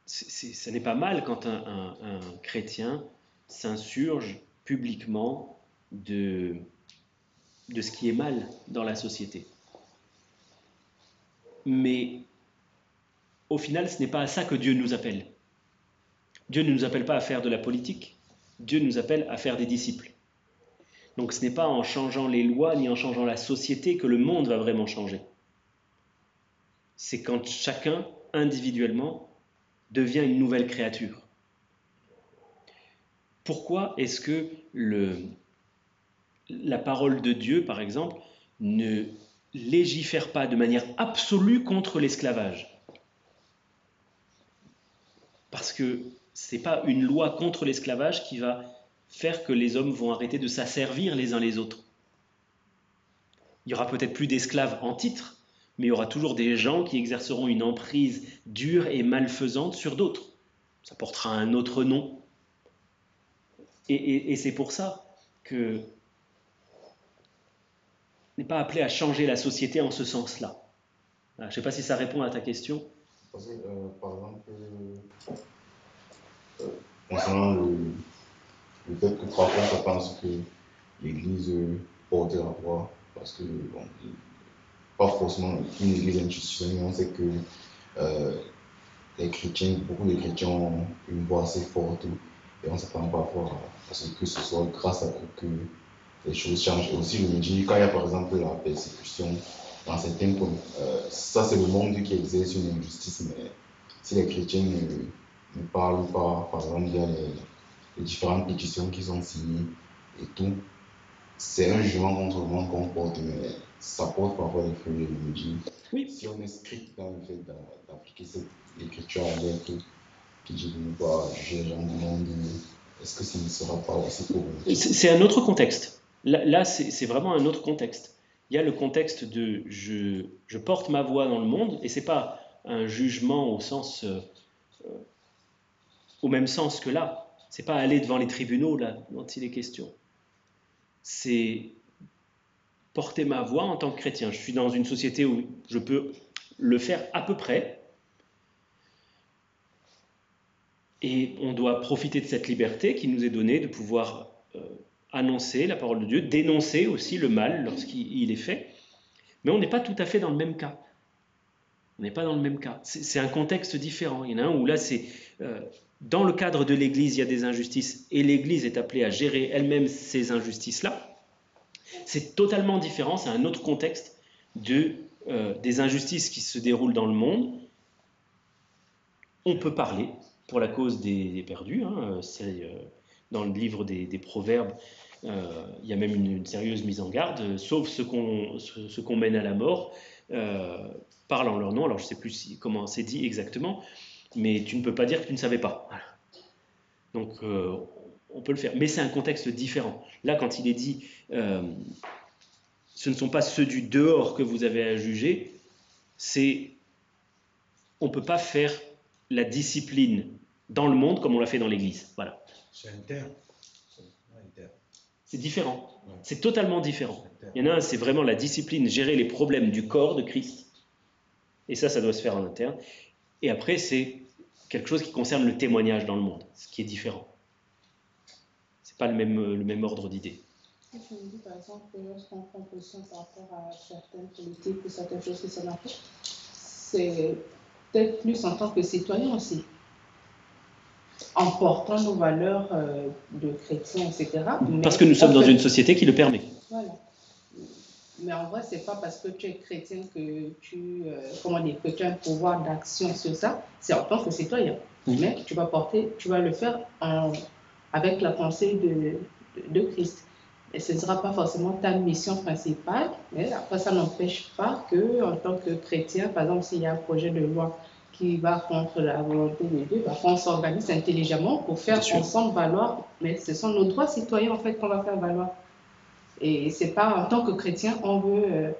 Speaker 1: ce n'est pas mal quand un chrétien s'insurge publiquement de ce qui est mal dans la société. Mais au final, ce n'est pas à ça que Dieu nous appelle. Dieu ne nous appelle pas à faire de la politique. Dieu nous appelle à faire des disciples. Donc ce n'est pas en changeant les lois ni en changeant la société que le monde va vraiment changer. C'est quand chacun, individuellement, devient une nouvelle créature. Pourquoi est-ce que la parole de Dieu, par exemple, ne légifère pas de manière absolue contre l'esclavage? Parce que ce n'est pas une loi contre l'esclavage qui va faire que les hommes vont arrêter de s'asservir les uns les autres. Il y aura peut-être plus d'esclaves en titre, mais il y aura toujours des gens qui exerceront une emprise dure et malfaisante sur d'autres. Ça portera un autre nom. Et c'est pour ça que on n'est pas appelé à changer la société en ce sens-là. Je ne sais pas si ça répond à ta question.
Speaker 7: Parce que, par exemple, concernant le fait que parfois ça pense que l'Église porte la voix, parce que, bon, pas forcément une Église institutionnelle, mais on sait que les chrétiens, beaucoup de chrétiens ont une voix assez forte, et on s'attend parfois à ce que ce soit grâce à eux que les choses changent. Et aussi, je me dis, quand il y a par exemple la persécution dans certains points, ça c'est le monde qui exerce une injustice, mais si les chrétiens ne parlent pas, par exemple, il y a les différentes pétitions qui sont signées et tout, c'est un jugement contre le monde qu'on porte, mais ça porte parfois des fruits. Je me dis,
Speaker 1: Oui.
Speaker 7: si on est strict dans le fait d'appliquer cette écriture à l'être, puis je ne veux pas juger les gens du monde, est-ce que ça ne sera pas aussi pour vous?
Speaker 1: C'est un autre contexte. Là c'est vraiment un autre contexte. Il y a le contexte de je porte ma voix dans le monde, et ce n'est pas un jugement au même sens que là. Ce n'est pas aller devant les tribunaux là, dont il est question. C'est porter ma voix en tant que chrétien. Je suis dans une société où je peux le faire à peu près, et on doit profiter de cette liberté qui nous est donnée de pouvoir annoncer la parole de Dieu, dénoncer aussi le mal lorsqu'il est fait, mais on n'est pas tout à fait dans le même cas. On n'est pas dans le même cas. C'est un contexte différent. Il y en a un où là, c'est dans le cadre de l'Église, il y a des injustices, et l'Église est appelée à gérer elle-même ces injustices-là. C'est totalement différent, c'est un autre contexte des injustices qui se déroulent dans le monde. On peut parler pour la cause des perdus. Dans le livre des Proverbes, il y a même une sérieuse mise en garde, sauf ceux qu'on mène à la mort, parle en leur nom. Alors je ne sais plus comment c'est dit exactement, mais tu ne peux pas dire que tu ne savais pas. Voilà. Donc on peut le faire, mais c'est un contexte différent. Là, quand il est dit ce ne sont pas ceux du dehors que vous avez à juger, on ne peut pas faire la discipline dans le monde comme on l'a fait dans l'Église. Voilà.
Speaker 5: C'est interne.
Speaker 1: C'est différent. C'est totalement différent. Il y en a un, c'est vraiment la discipline, gérer les problèmes du corps de Christ. Et ça doit se faire en interne. Et après, c'est quelque chose qui concerne le témoignage dans le monde, ce qui est différent. C'est pas le même ordre d'idées.
Speaker 4: Je me dis par exemple que lorsqu'on prend position par rapport à certaines politiques ou certaines choses qui sont en fait, c'est peut-être plus en tant que citoyen aussi, en portant nos valeurs de chrétiens, etc.
Speaker 1: Parce que nous sommes dans une société qui le permet.
Speaker 4: Voilà. Mais en vrai, c'est pas parce que tu es chrétien que tu as un pouvoir d'action sur ça. C'est en tant que citoyen. Mais tu vas le faire avec la pensée de Christ. Et ce ne sera pas forcément ta mission principale, mais après, ça n'empêche pas qu'en tant que chrétien, par exemple, s'il y a un projet de loi qui va contre la volonté de Dieu, on s'organise intelligemment pour faire ensemble valoir, mais ce sont nos droits citoyens en fait qu'on va faire valoir. Et c'est pas en tant que chrétien, on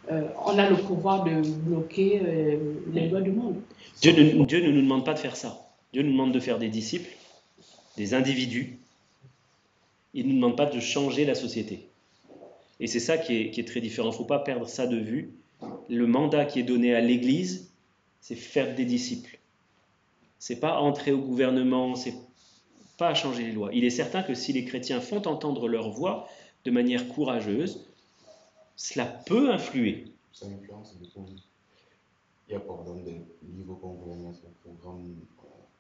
Speaker 4: a le pouvoir de bloquer les lois du monde.
Speaker 1: Dieu ne nous demande pas de faire ça. Dieu nous demande de faire des disciples, des individus. Il ne nous demande pas de changer la société. Et c'est ça qui est très différent. Il ne faut pas perdre ça de vue. Le mandat qui est donné à l'Église, c'est faire des disciples. Ce n'est pas entrer au gouvernement, c'est pas changer les lois. Il est certain que si les chrétiens font entendre leur voix de manière courageuse, cela peut influer.
Speaker 7: Ça influence beaucoup. Il y a par exemple des livres qu'on voulait mettre au programme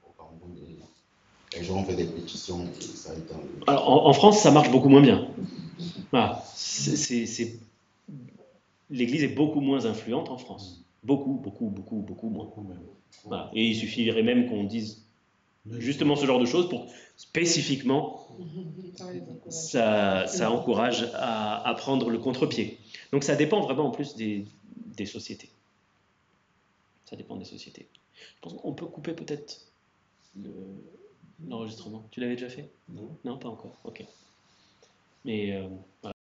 Speaker 7: au Cameroun et les gens ont fait des pétitions et ça a été enlevé.
Speaker 1: Alors, en France, ça marche beaucoup moins bien. Voilà. L'Église est beaucoup moins influente en France. Beaucoup moins.
Speaker 5: Beaucoup même.
Speaker 1: Voilà. Et il suffirait même qu'on dise justement ce genre de choses pour spécifiquement ça encourage à prendre le contre-pied. Donc ça dépend vraiment en plus des sociétés. Ça dépend des sociétés. Je pense qu'on peut couper peut-être l'enregistrement. Tu l'avais déjà fait?
Speaker 5: Non.
Speaker 1: Non, pas encore. Ok. Mais voilà.